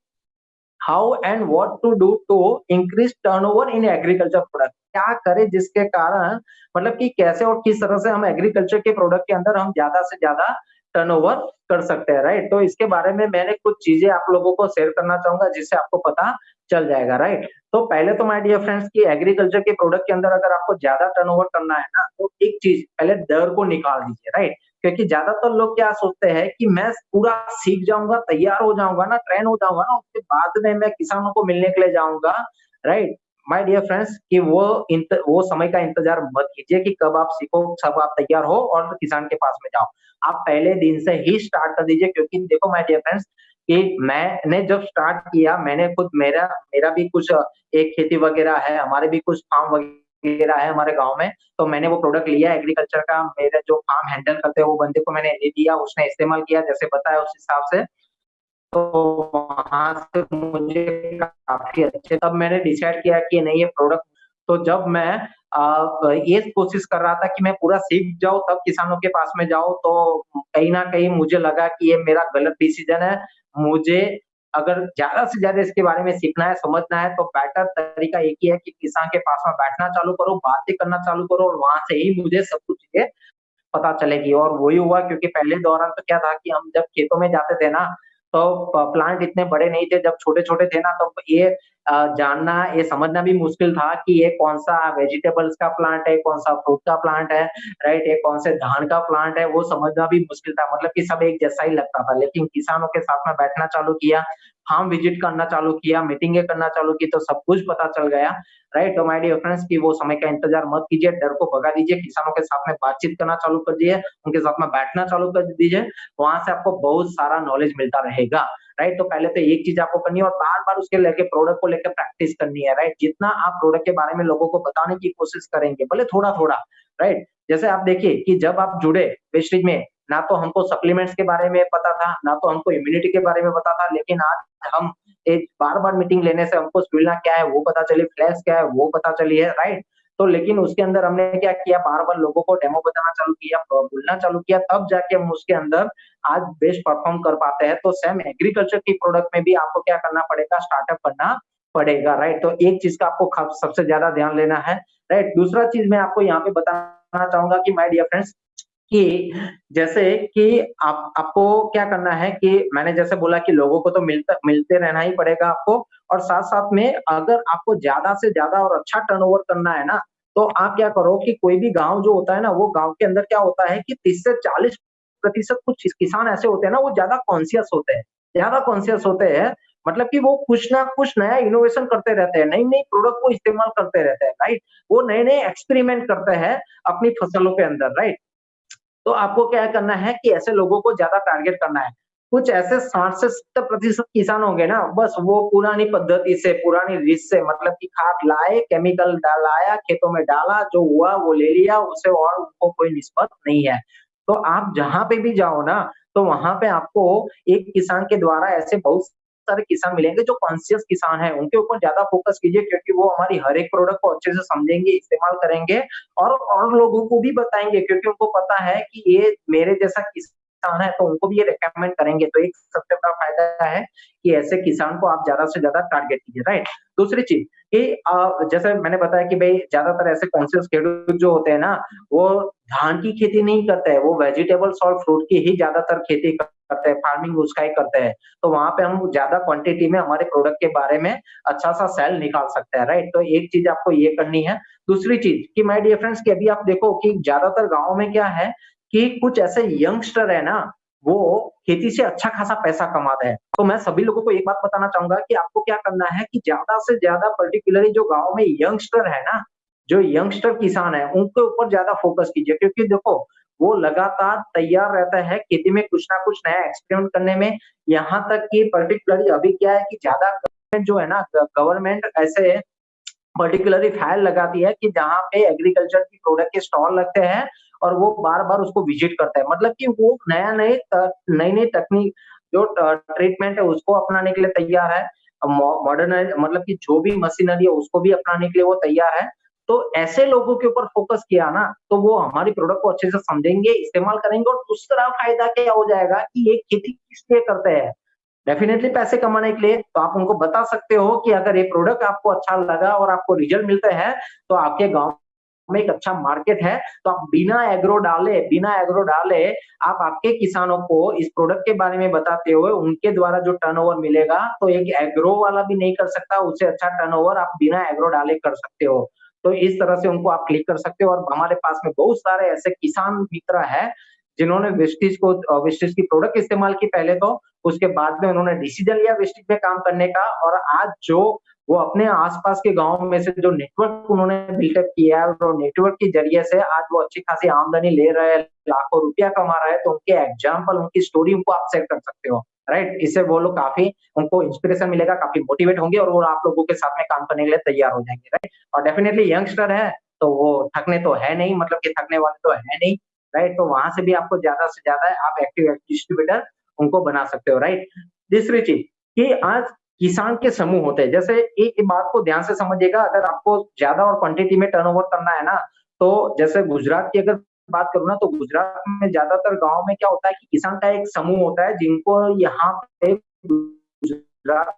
how and what to do to increase turnover in agriculture product, क्या करें जिसके कारण मतलब कि कैसे और किस तरह से हम एग्रीकल्चर के प्रोडक्ट के अंदर हम ज्यादा से ज्यादा टर्नओवर कर सकते हैं, राइट? तो इसके बारे में मैंने कुछ चीजें आप लोगों को शेयर करना चाहूंगा जिससे आपको पता चल जाएगा, राइट? तो पहले तो माय डियर फ्रेंड्स की एग्रीकल्चर के प्रोडक्ट के अंदर अगर आपको ज्यादा टर्नओवर करना है ना तो एक चीज पहले डर को निकाल दीजिए, राइट? क्योंकि ज्यादातर लोग क्या सोचते हैं कि मैं पूरा सीख जाऊंगा, तैयार हो जाऊंगा ना, ट्रेन हो जाऊंगा ना, उसके बाद में मैं किसानों को मिलने के लिए जाऊंगा, राइट? माय डियर फ्रेंड्स कि वो समय का इंतजार मत कीजिए कि कब आप सीखो, सब आप तैयार हो और किसान के पास में जाओ। आप पहले दिन से ही स्टार्ट कर दीजिए क्योंकि देखो माय डियर फ्रेंड्स कि मैंने जब स्टार्ट किया मैंने खुद मेरा मेरा भी कुछ एक खेती वगैरह है, हमारे भी कुछ फार्म वगैरह है हमारे गाँव में, तो मैंने वो प्रोडक्ट लिया एग्रीकल्चर का, मेरे जो फार्म हैंडल करते हैं वो बंदे को मैंने दे दिया, उसने इस्तेमाल किया जैसे बताया उस हिसाब से। तो वहाँ से मुझे काफ़ी अच्छे तब मैंने डिसाइड किया कि नहीं ये प्रोडक्ट तो जब मैं ये कोशिश कर रहा था कि मैं पूरा सीख जाऊँ तब किसानों के पास में जाऊँ, तो कहीं न कहीं मुझे लगा कि ये मेरा गलत डिसीज़न है। मुझे अगर ज़्यादा से ज़्यादा इसके बारे में सीखना है, समझना है तो बेटर तरीका एक ही है कि किसान के पास में बैठना चालू करो, बातें करना चालू करो और वहाँ से ही मुझे सब कुछ चीज़ें पता चलेगी और वही हुआ क्योंकि पहले दौरान तो क्या था कि हम जब खेतों में जाते थे ना, तो प्लांट इतने बड़े नहीं थे, जब छोटे-छोटे थे ना तो ये जानना, ये समझना भी मुश्किल था कि ये कौन-सा वेजिटेबल्स का प्लांट है, कौन-सा फ्रूट का प्लांट है, राइट? ये कौन से धान का प्लांट है, वो समझना भी मुश्किल था, मतलब कि सब एक जैसा ही लगता था। लेकिन किसानों के साथ में बैठना चालू किया, फार्म विजिट करना चालू किया, मीटिंगें करना चालू की, तो सब कुछ पता चल गया, राइट। तो माय डियर फ्रेंड्स कि वो समय का इंतजार मत कीजिए, डर को भगा दीजिए, किसानों के साथ में बातचीत करना चालू कर दीजिए, उनके साथ में बैठना चालू कर दीजिए, वहां से आपको बहुत सारा नॉलेज मिलता रहेगा, राइट। तो पहले तो एक चीज आपको करनी है और बार-बार उसके लेके प्रोडक्ट को लेकर प्रैक्टिस करनी है, राइट। जितना आप प्रोडक्ट के बारे में लोगों को बताने की कोशिश करेंगे, भले थोड़ा-थोड़ा, राइट। जैसे आप देखिए कि जब आप जुड़े वेस्टेज में, ना तो हमको सप्लीमेंट्स के बारे में पता था, ना तो हमको इम्यूनिटी के बारे में पता था, लेकिन आज हम एक बार-बार मीटिंग लेने से हमको स्पिरुलिना क्या है वो पता चली, फ्लैश क्या है वो पता चली है, राइट। तो लेकिन उसके अंदर हमने क्या किया, बार-बार लोगों को डेमो बताना चालू किया, बोलना चालू किया, तब जाके हम उसके अंदर आज बेस्ट परफॉर्म कर पाते हैं। तो सेम एग्रीकल्चर की प्रोडक्ट में भी आपको क्या करना पड़ेगा, स्टार्टअप करना पड़ेगा, राइट। तो एक चीज का आपको सबसे ज्यादा ध्यान लेना है, राइट। दूसरा चीज मैं आपको यहाँ पे बताना चाहूंगा कि माय डियर फ्रेंड्स कि जैसे कि आपको क्या करना है कि मैंने जैसे बोला कि लोगों को तो मिलते रहना ही पड़ेगा आपको, और साथ-साथ में अगर आपको ज़्यादा से ज़्यादा और अच्छा टर्नओवर करना है ना, तो आप क्या करो कि कोई भी गाँव जो होता है ना, वो गाँव के अंदर क्या होता है कि 30 से 40% कुछ किसान ऐसे होते हैं ना, वो ज़्यादा कॉन्शियस होते हैं। ज़्यादा कॉन्शियस होते हैं, मतलब कि वो कुछ ना कुछ नया इनोवेशन करते रहते हैं, नई-नई प्रोडक्ट को इस्तेमाल करते रहते हैं, राइट? वो नए-नए एक्सपेरिमेंट करते हैं अपनी फसलों के अंदर, राइट? तो आपको क्या करना है कि ऐसे लोगों को ज़्यादा टारगेट करना है। कुछ ऐसे 60 से 70% किसान होंगे ना, बस वो पुरानी पद्धति से, पुरानी रीत से, मतलब कि खाद लाए, केमिकल लाया, खेतों में डाला, जो हुआ वो ले लिया, उससे और उनको कोई निस्बत नहीं है। तो आप जहाँ पे भी जाओ ना, तो वहाँ पे आपको एक किसान के द्वारा ऐसे बहुत सारे किसान मिलेंगे जो कॉन्शियस किसान हैं, उनके ऊपर ज़्यादा फोकस कीजिए, क्योंकि वो हमारी हर एक प्रोडक्ट को अच्छे से समझेंगे, इस्तेमाल करेंगे और लोगों को भी बताएँगे, क्योंकि उनको पता है कि ये मेरे जैसा किसान है, तो उनको भी ये रिकमेंड करेंगे। तो एक सबसे बड़ा फ़ायदा है कि ऐसे किसान को आप ज़्यादा से ज़्यादा टारगेट कीजिए, राइट? दूसरी चीज़ कि जैसे मैंने बताया कि भई ज़्यादातर ऐसे कॉन्शियस खेडूत जो होते हैं ना, वो धान की खेती नहीं करते हैं, वो वेजिटेबल्स और फ्रूट की ही ज़्यादातर खेती करते हैं, फार्मिंग उसका ही करते हैं। तो वहाँ पे हम ज़्यादा क्वांटिटी में हमारे प्रोडक्ट के बारे में अच्छा-सा सेल निकाल सकते हैं, राइट? तो एक चीज़ आपको ये करनी है। दूसरी चीज़ कि माय डियर फ्रेंड्स कि अभी आप देखो कि ज़्यादातर गाँव में क्या है कि कुछ ऐसे यंगस्टर है ना, वो खेती से अच्छा खासा पैसा कमाते हैं। तो मैं सभी लोगों को एक बात बताना चाहूँगा कि आपको क्या करना है कि ज़्यादा से ज़्यादा पर्टिकुलरली जो गाँव में यंगस्टर है ना, जो यंगस्टर किसान है, उनके ऊपर ज़्यादा फोकस कीजिए, क्योंकि देखो, वो लगातार तैयार रहता है खेती में कुछ ना कुछ नया एक्सपेरिमेंट करने में। यहाँ तक कि पर्टिकुलरली अभी क्या है कि ज़्यादा गवर्नमेंट जो है ना, गवर्नमेंट ऐसे पर्टिकुलरली फाइल लगाती है कि जहाँ पे एग्रीकल्चर की प्रोडक्ट के स्टॉल लगते हैं और वो बार-बार उसको विजिट करते हैं। मतलब कि वो नई-नई तकनीक जो ट्रीटमेंट है उसको अपनाने के लिए तैयार है। मॉडर्नाइज़ मतलब कि जो भी मशीनरी है उसको भी अपनाने के लिए वो तैयार है। तो ऐसे लोगों के ऊपर फोकस किया ना, तो वो हमारी प्रोडक्ट को अच्छे से समझेंगे, इस्तेमाल करेंगे, और दूसरा फायदा क्या हो जाएगा कि ये खेती किस लिए करते हैं? डेफिनिटली पैसे कमाने के लिए। तो आप उनको बता सकते हो कि अगर ये प्रोडक्ट आपको अच्छा लगा और आपको रिजल्ट मिलते हैं, तो आपके गाँव में एक अच्छा मार्केट है, तो आप बिना एग्रो डाले आप आपके किसानों को इस प्रोडक्ट के बारे में बताते हुए उनके द्वारा जो टर्नओवर मिलेगा, तो एक एग्रो वाला भी नहीं कर सकता, उससे अच्छा टर्नओवर आप बिना एग्रो डाले कर सकते हो। तो इस तरह से उनको आप क्लिक कर सकते हो, और हमारे पास में बहुत सारे ऐसे किसान मित्र हैं, जिन्होंने वेस्टेज की प्रोडक्ट इस्तेमाल की पहले तो, उसके बाद में उन्होंने डिसीजन लिया वेस्टेज पे काम करने का, और आज जो वो अपने आस-पास के गाँव में से जो नेटवर्क उन्होंने बिल्डअप किया है, और नेटवर्क के ज़रिए से आज वो अच्छी खासी आमदनी ले रहे हैं, लाखों रुपया कमा रहे हैं, तो उनके एग्ज़ाम्पल, उनकी स्टोरी उनको आप शेयर कर सकते हो, राइट? इससे वो लोग काफ़ी उनको इंस्पिरेशन मिलेगा, काफ़ी मोटिवेट होंगे और वो आप लोगों के साथ में काम करने के लिए तैयार हो जाएँगे, राइट? और डेफिनिटली यंगस्टर है, तो वो थकने तो है नहीं, मतलब कि थकने वाले तो है नहीं, राइट? तो वहाँ से भी आपको ज़्यादा से ज़्यादा आप एक्टिव डिस्ट्रीब्यूटर उनको बना सकते हो, राइट? तीसरी चीज़ कि आज किसान के समूह होते हैं। जैसे एक बात को ध्यान से समझिएगा, अगर आपको ज़्यादा और क्वांटिटी में टर्नओवर करना है ना, तो जैसे गुजरात की अगर बात करूँ ना, तो गुजरात में ज़्यादातर गाँव में क्या होता है कि किसान का एक समूह होता है, जिनको यहाँ पे गुजरात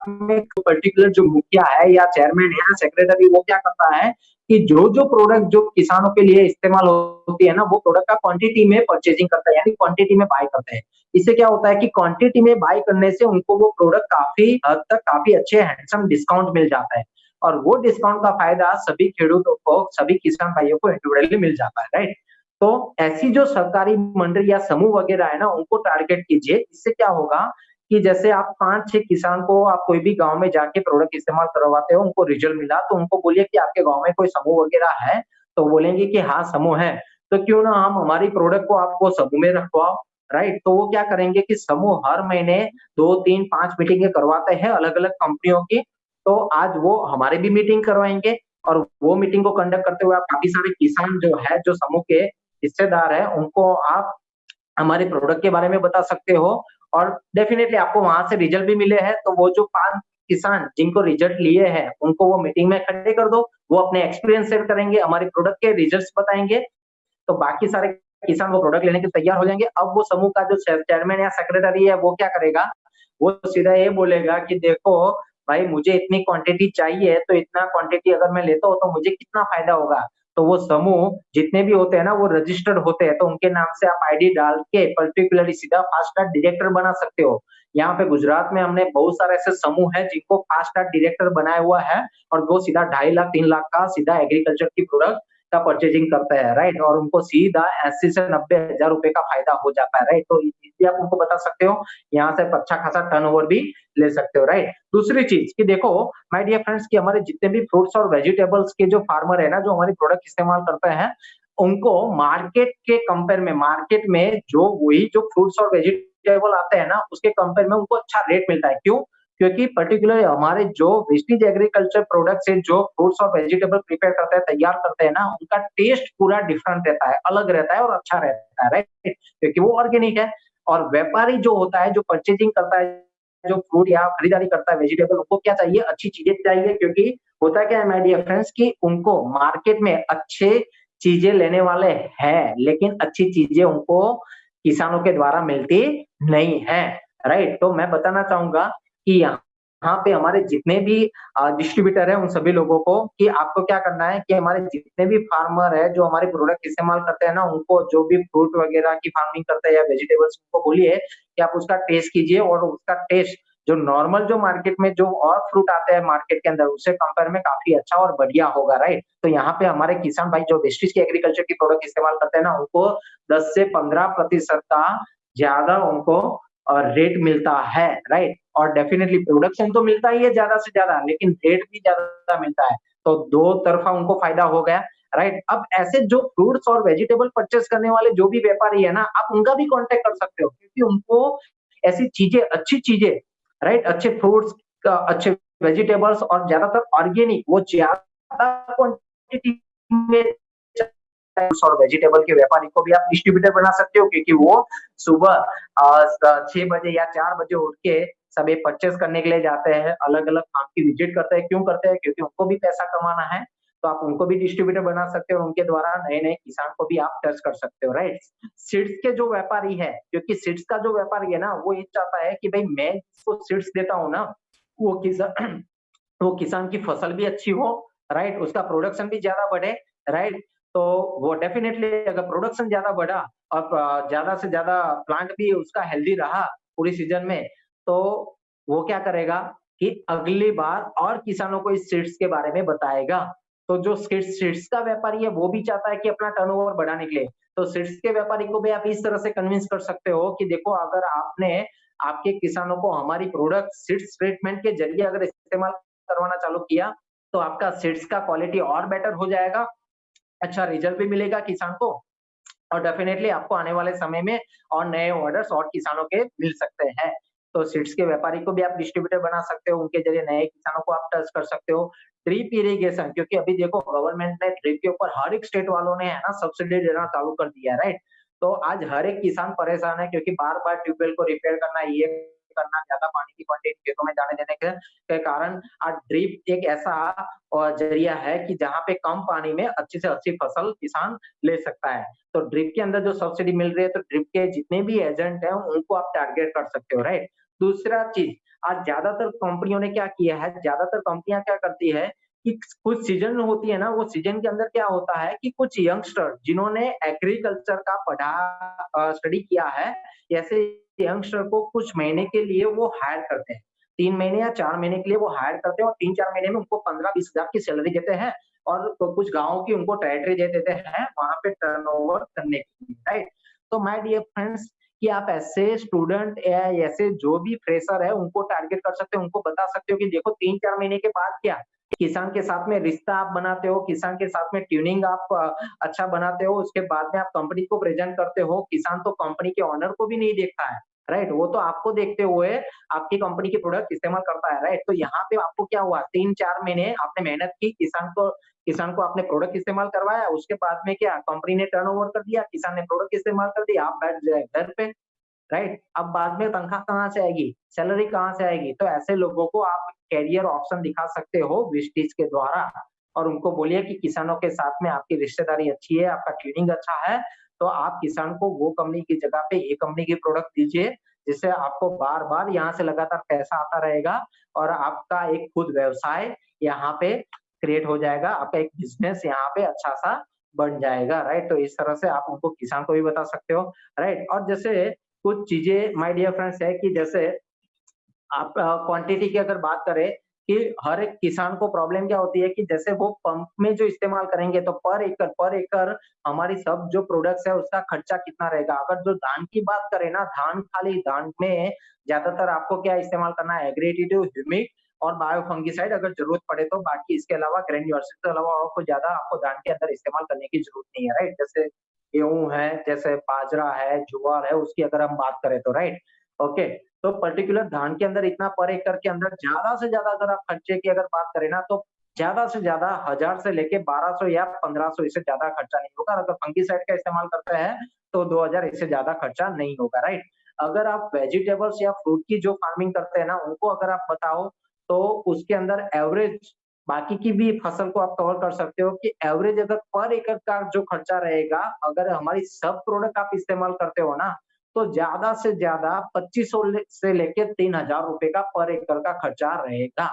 में एक पर्टिकुलर जो मुखिया है या चेयरमैन है या सेक्रेटरी, वो क्या करता है कि जो-जो प्रोडक्ट जो किसानों के लिए इस्तेमाल होती है ना, वो प्रोडक्ट का क्वांटिटी में परचेजिंग करता है, यानी क्वांटिटी में बाय करते हैं। इससे क्या होता है कि क्वांटिटी में बाय करने से उनको वो प्रोडक्ट काफ़ी हद तक काफ़ी अच्छे हैंडसम डिस्काउंट मिल जाता है, और वो डिस्काउंट का फ़ायदा सभी खेडूतों को, सभी किसान भाइयों को इंडिविजुअली मिल जाता है, राइट? तो ऐसी जो सरकारी मंडली या समूह वगैरह है ना, उनको टारगेट कीजिए। इससे क्या होगा कि जैसे आप 5-6 किसान को आप कोई भी गाँव में जाके प्रोडक्ट इस्तेमाल करवाते हो, उनको रिजल्ट मिला, तो उनको बोलिए कि आपके गाँव में कोई समूह वगैरह है? तो बोलेंगे कि हाँ, समूह है। तो क्यों ना हम हमारी प्रोडक्ट को आपको समूह में रखवाओ, राइट? तो वो क्या करेंगे कि समूह हर महीने 2, 3, 5 मीटिंगें करवाते हैं अलग-अलग कंपनियों की। तो आज वो हमारी भी मीटिंग करवाएँगे और वो मीटिंग को कंडक्ट करते हुए आप काफ़ी सारे किसान जो है, जो समूह के हिस्सेदार हैं, उनको आप हमारे प्रोडक्ट के बारे में बता सकते हो और डेफिनिटली आपको वहाँ से रिजल्ट भी मिले हैं, तो वो जो 5 किसान जिनको रिजल्ट लिए हैं, उनको वो मीटिंग में खड़े कर दो। वो अपने एक्सपीरियंस शेयर करेंगे, हमारे प्रोडक्ट के रिजल्ट्स बताएँगे, तो बाकी सारे किसान वो प्रोडक्ट लेने के लिए तैयार हो जाएँगे। अब वो समूह का जो चेयरमैन या सेक्रेटरी है, वो क्या करेगा? वो सीधा ये बोलेगा कि देखो भाई मुझे इतनी क्वांटिटी चाहिए, तो इतना क्वांटिटी अगर मैं लेता हूँ, तो मुझे कितना फ़ायदा होगा? तो वो समूह जितने भी होते हैं ना, वो रजिस्टर्ड होते हैं, तो उनके नाम से आप आईडी डाल के पर्टिकुलरली सीधा फास्ट ट्रैक डायरेक्टर बना सकते हो। यहाँ पे गुजरात में हमने बहुत सारे ऐसे समूह हैं, जिनको फास्ट ट्रैक डायरेक्टर बनाया हुआ है और वो सीधा 2.5 लाख, 3 लाख का सीधा एग्रीकल्चर की प्रोडक्ट का परचेजिंग करते हैं, राइट? और उनको सीधा 80 से 90 हज़ार रुपए का फ़ायदा हो जाता है, राइट? तो ये चीज़ भी आप उनको बता सकते हो, यहाँ से अच्छा खासा टर्नओवर भी ले सकते हो, राइट? दूसरी चीज़ कि देखो माय डियर फ्रेंड्स कि हमारे जितने भी फ्रूट्स और वेजिटेबल्स के जो फार्मर है ना, जो हमारी प्रोडक्ट इस्तेमाल करते हैं, उनको मार्केट के कंपेयर में मार्केट में जो वही जो फ्रूट्स और वेजिटेबल आते हैं ना, उसके कंपेयर में उनको अच्छा रेट मिलता है। क्यों? क्योंकि पर्टिकुलरली हमारे जो वेस्टेज एग्रीकल्चर प्रोडक्ट से जो फ्रूट्स और वेजिटेबल प्रिपेयर करते हैं, तैयार करते हैं ना, उनका टेस्ट पूरा डिफरेंट रहता है, अलग रहता है और अच्छा रहता है, राइट? क्योंकि वो ऑर्गेनिक है और व्यापारी जो होता है, जो परचेजिंग करता है, जो फ्रूट या खरीदारी करता है वेजिटेबल, उनको क्या चाहिए? अच्छी चीज़ें चाहिए क्योंकि होता क्या है माय डियर फ्रेंड्स कि उनको मार्केट में अच्छे चीज़ें लेने वाले हैं, लेकिन अच्छी चीज़ें उनको किसानों के द्वारा मिलती नहीं है, राइट? तो मैं बताना चाहूँगा कि यहाँ पे हमारे जितने भी डिस्ट्रीब्यूटर हैं, उन सभी लोगों को कि आपको क्या करना है कि हमारे जितने भी फार्मर हैं, जो हमारे प्रोडक्ट इस्तेमाल करते हैं ना, उनको जो भी फ्रूट वगैरह की फार्मिंग करते हैं या वेजिटेबल्स उनको बोलिए कि आप उसका टेस्ट कीजिए और उसका टेस्ट जो नॉर्मल जो मार्केट में जो और फ्रूट आते हैं मार्केट के अंदर, उससे कंपेयर में काफ़ी अच्छा और बढ़िया होगा, राइट? तो यहाँ पे हमारे किसान भाई जो वेस्टेज की एग्रीकल्चर की प्रोडक्ट इस्तेमाल करते हैं ना, उनको 10 से 15% का ज़्यादा उनको रेट मिलता है, राइट? और डेफिनिटली प्रोडक्शन तो मिलता ही है ज़्यादा से ज़्यादा, लेकिन रेट भी ज़्यादा मिलता है। तो दो तरफ़ा उनको फ़ायदा हो गया, राइट? अब ऐसे जो फ्रूट्स और वेजिटेबल परचेज़ करने वाले जो भी व्यापारी है ना, आप उनका भी कॉन्टैक्ट कर सकते हो क्योंकि उनको ऐसी चीज़ें, अच्छी चीज़ें, राइट? अच्छे फ्रूट्स अच्छे वेजिटेबल्स और ज़्यादातर ऑर्गेनिक वो ज़्यादा क्वांटिटी में फ्रूट्स और वेजिटेबल के व्यापारी को भी आप डिस्ट्रीब्यूटर बना सकते हो क्योंकि वो सुबह 6 बजे या 4 बजे उठ के सभी परचेज़ करने के लिए जाते हैं, अलग-अलग फार्म की विज़िट करते हैं। क्यों करते हैं? क्योंकि उनको भी पैसा कमाना है, तो आप उनको भी डिस्ट्रीब्यूटर बना सकते हो और उनके द्वारा नए-नए किसान को भी आप टच कर सकते हो, राइट? सीड्स के जो व्यापारी है, क्योंकि सीड्स का जो व्यापारी है ना, वो ये चाहता है कि भई मैं जिसको सीड्स देता हूँ ना, वो किसा वो किसान की फसल भी अच्छी हो, राइट? उसका प्रोडक्शन भी ज़्यादा बढ़े, राइट? तो वो डेफ़िनेटली अगर प्रोडक्शन ज़्यादा बढ़ा और ज़्यादा से ज़्यादा प्लांट भी उसका हेल्दी रहा पूरी सीज़न में, तो वो क्या करेगा कि अगली बार और किसानों को इस सीड्स के बारे में बताएगा। तो जो सीड्स का व्यापारी है, वो भी चाहता है कि अपना टर्नओवर बढ़ाने के लिए, तो सीड्स के व्यापारी को भी आप इस तरह से कन्विंस कर सकते हो कि देखो अगर आपने आपके किसानों को हमारी प्रोडक्ट सीड्स ट्रीटमेंट के ज़रिए अगर इस्तेमाल करवाना चालू किया, तो आपका सीड्स का क्वालिटी और बेटर हो जाएगा, अच्छा रिजल्ट भी मिलेगा किसान को और डेफिनिटली आपको आने वाले समय में और नए ऑर्डर्स और किसानों के मिल सकते हैं। तो सीड्स के व्यापारी को भी आप डिस्ट्रीब्यूटर बना सकते हो, उनके ज़रिए नए किसानों को आप टच कर सकते हो। ड्रिप इरिगेशन क्योंकि अभी देखो गवर्नमेंट ने ड्रिप के ऊपर हर एक स्टेट वालों ने है ना सब्सिडी देना चालू कर दिया है, राइट? तो आज हर एक किसान परेशान है क्योंकि बार-बार ट्यूबवेल को रिपेयर करना, ये करना, ज़्यादा पानी की क्वांटिटी खेतों में जाने देने के कारण आज ड्रिप एक ऐसा ज़रिया है कि जहाँ पे कम पानी में अच्छी से अच्छी फसल किसान ले सकता है। तो ड्रिप के अंदर जो सब्सिडी मिल रही है, तो ड्रिप के जितने भी एजेंट हैं, उनको आप टारगेट कर सकते हो, राइट? दूसरा चीज़, आज ज़्यादातर कंपनियों ने क्या किया है, ज़्यादातर कंपनियाँ क्या करती है कि कुछ सीज़न होती है ना, वो सीज़न के अंदर क्या होता है कि कुछ यंगस्टर जिन्होंने एग्रीकल्चर का स्टडी किया है, ऐसे यंगस्टर को कुछ महीने के लिए वो हायर करते हैं। 3 महीने या 4 महीने के लिए वो हायर करते हैं और 3-4 महीने में उनको 15-20 हज़ार की सैलरी देते हैं और तो कुछ गाँव की उनको टेरिटरी दे देते हैं, वहाँ पे टर्नओवर करने के लिए, राइट? तो माय डियर फ्रेंड्स कि आप ऐसे स्टूडेंट या ऐसे जो भी फ्रेशर है उनको टारगेट कर सकते हो, उनको बता सकते हो कि देखो 3-4 महीने के बाद क्या किसान के साथ में रिश्ता आप बनाते हो, किसान के साथ में ट्यूनिंग आप अच्छा बनाते हो, उसके बाद में आप कंपनी को प्रेजेंट करते हो, किसान तो कंपनी के ओनर को भी नहीं देखता है, राइट? वो तो आपको देखते हुए आपकी कंपनी के प्रोडक्ट इस्तेमाल करता है, राइट? तो यहाँ पे आपको क्या हुआ 3-4 महीने आपने मेहनत की, किसान को आपने प्रोडक्ट इस्तेमाल करवाया, उसके बाद में क्या कंपनी ने टर्नओवर कर दिया, किसान ने प्रोडक्ट इस्तेमाल कर दिया, आप बैठ गए घर पे, राइट? अब बाद में तनख्वाह कहाँ से आएगी? सैलरी कहाँ से आएगी? तो ऐसे लोगों को आप करियर ऑप्शन दिखा सकते हो विस्टीज के द्वारा और उनको बोलिए कि किसानों के साथ में आपकी रिश्तेदारी अच्छी है, आपका ट्रेडिंग अच्छा है, तो आप किसान को वो कंपनी की जगह पे ये कंपनी की प्रोडक्ट दीजिए, जिससे आपको बार-बार यहाँ से लगातार पैसा आता रहेगा और आपका एक खुद व्यवसाय यहाँ पे क्रिएट हो जाएगा, आपका एक बिज़नेस यहाँ पे अच्छा-सा बन जाएगा, राइट? तो इस तरह से आप उनको किसान को भी बता सकते हो, राइट? और जैसे कुछ चीज़ें माय डियर फ्रेंड्स है कि जैसे आप क्वांटिटी की अगर बात करें कि हर एक किसान को प्रॉब्लम क्या होती है कि जैसे वो पंप में जो इस्तेमाल करेंगे तो पर एकड़ हमारी सब जो प्रोडक्ट्स है उसका खर्चा कितना रहेगा? अगर जो धान की बात करें ना, धान खाली धान में ज़्यादातर आपको क्या इस्तेमाल करना है एग्रीडेटिव, ह्यूमिक और बायो फंगिसाइड अगर ज़रूरत पड़े तो बाकी इसके अलावा ग्रेन्यूल्स इसके अलावा और कुछ ज़्यादा आपको धान के अंदर इस्तेमाल करने की ज़रूरत नहीं है, राइट? जैसे गेहूँ है, जैसे बाजरा है, ज्वार है, उसकी अगर हम बात करें तो राइट? ओके। तो पर्टिकुलर धान के अंदर इतना पर एकड़ के अंदर ज़्यादा से ज़्यादा अगर आप खर्चे की अगर बात करें ना, तो ज़्यादा से ज़्यादा 1000 से लेके 1200 या 1500 इससे ज़्यादा खर्चा नहीं होगा। और अगर फंगिसाइड का इस्तेमाल करते हैं, तो 2000 इससे ज़्यादा खर्चा नहीं होगा, राइट? अगर आप वेजिटेबल्स या फ्रूट की जो फार्मिंग करते हैं ना, उनको अगर आप बताओ, तो उसके अंदर एवरेज बाकी की भी फसल को आप कवर कर सकते हो कि एवरेज अगर पर एकड़ का जो खर्चा रहेगा, अगर हमारी सब प्रोडक्ट आप इस्तेमाल करते हो ना, तो ज़्यादा से ज़्यादा 2500 से लेके 3000 रुपए का पर एकड़ का खर्चा रहेगा।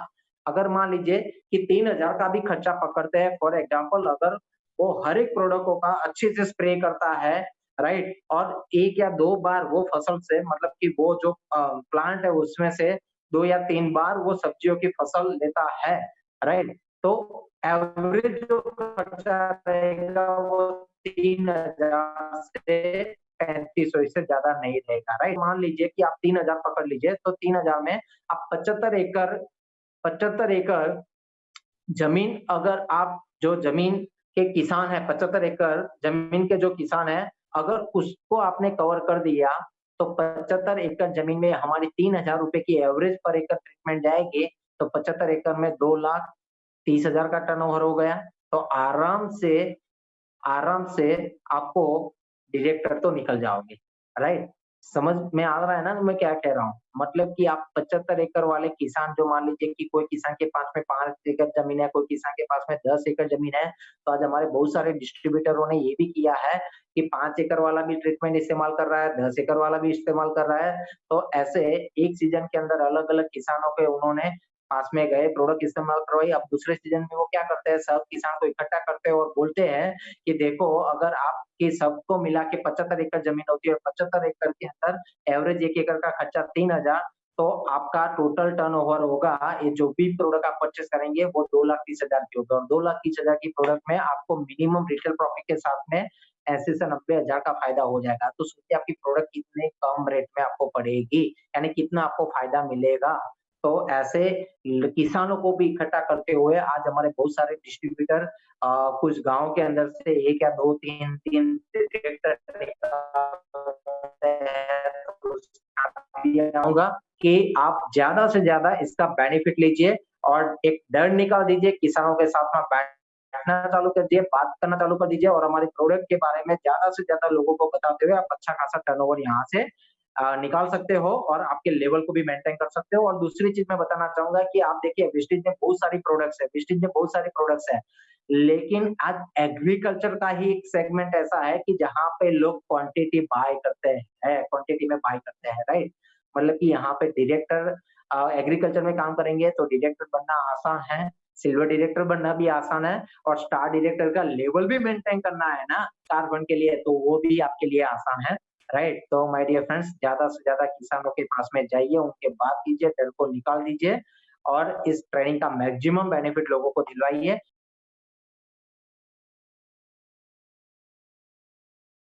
अगर मान लीजिए कि 3000 का भी खर्चा पकड़ते हैं फॉर एग्ज़ाम्पल अगर वो हर एक प्रोडक्ट का अच्छे से स्प्रे करता है, राइट? और 1 या 2 बार वो फसल से मतलब कि वो जो प्लांट है उसमें से 2 या 3 बार वो सब्जियों की फसल लेता है, राइट? तो एवरेज जो खर्चा रहेगा वो 3000 से 3500 इससे ज़्यादा नहीं रहेगा, राइट? मान लीजिए कि आप 3000 पकड़ लीजिए, तो 3000 में आप 75 एकड़ ज़मीन अगर आप जो ज़मीन के किसान हैं, 75 एकड़ ज़मीन के जो किसान हैं, अगर उसको आपने कवर कर दिया, तो 75 एकड़ ज़मीन में हमारी 3000 रुपए की एवरेज पर एकड़ ट्रीटमेंट जाएगी, तो 75 एकड़ में 2,30,000 का टर्नओवर हो गया। तो आराम से आपको डायरेक्टर तो निकल जाओगे, राइट? समझ में आ रहा है ना मैं क्या कह रहा हूँ? मतलब कि आप 75 एकड़ वाले किसान जो मान लीजिए कि कोई किसान के पास में 5 एकड़ ज़मीन है, कोई किसान के पास में 10 एकड़ ज़मीन है, तो आज हमारे बहुत सारे डिस्ट्रीब्यूटरों ने ये भी किया है कि 5 एकड़ वाला भी ट्रीटमेंट इस्तेमाल कर रहा है, 10 एकड़ वाला भी इस्तेमाल कर रहा है। तो ऐसे एक सीज़न के अंदर अलग-अलग किसानों के उन्होंने पास में गए, प्रोडक्ट इस्तेमाल करवाई, अब दूसरे सीज़न में वो क्या करते हैं, सब किसान को इकट्ठा करते हैं और बोलते हैं कि देखो अगर आपकी सबको मिला के 75 एकड़ ज़मीन होती है और 75 एकड़ के अंदर एवरेज 1 एकड़ का खर्चा 3000 तो आपका टोटल टर्नओवर होगा, ये जो भी प्रोडक्ट आप परचेज़ करेंगे वो 2,30,000 की होगा और 2,30,000 की प्रोडक्ट में आपको मिनिमम रिटेल प्रॉफिट के साथ में 80 से 90,000 का फ़ायदा हो जाएगा। तो सोचिए आपकी प्रोडक्ट कितने कम रेट में आपको पड़ेगी, यानी कितना आपको फ़ायदा मिलेगा। तो ऐसे किसानों को भी इकट्ठा करते हुए आज हमारे बहुत सारे डिस्ट्रीब्यूटर कुछ गाँव के अंदर से 1 या 2 3 ट्रैक्टर चाहूँगा कि आप ज़्यादा से ज़्यादा इसका बेनिफिट लीजिए और एक डर निकाल दीजिए, किसानों के साथ में बैठना चालू कर दिए, बात करना चालू कर दीजिए और हमारे प्रोडक्ट के बारे में ज़्यादा से ज़्यादा लोगों को बताते हुए आप अच्छा खासा टर्नओवर यहाँ से निकाल सकते हो और आपके लेवल को भी मेंटेन कर सकते हो और दूसरी चीज़ मैं बताना चाहूँगा कि आप देखिए वेस्टेज में बहुत सारी प्रोडक्ट्स है, वेस्टेज में बहुत सारी प्रोडक्ट्स है। लेकिन आज एग्रीकल्चर का ही एक सेगमेंट ऐसा है कि जहाँ पे लोग क्वांटिटी बाय करते हैं, क्वांटिटी में बाय करते हैं, राइट? मतलब कि यहाँ पे डायरेक्टर एग्रीकल्चर में काम करेंगे तो डायरेक्टर बनना आसान है, सिल्वर डायरेक्टर बनना भी आसान है और स्टार डायरेक्टर का लेवल भी मेंटेन करना है ना कार्बन के लिए तो वो भी आपके लिए आसान है, राइट? तो माय डियर फ्रेंड्स ज़्यादा से ज़्यादा किसानों के पास में जाइए, उनके बात कीजिए, डर को निकाल दीजिए और इस ट्रेनिंग का मैक्सिमम बेनिफिट लोगों को दिलवाइए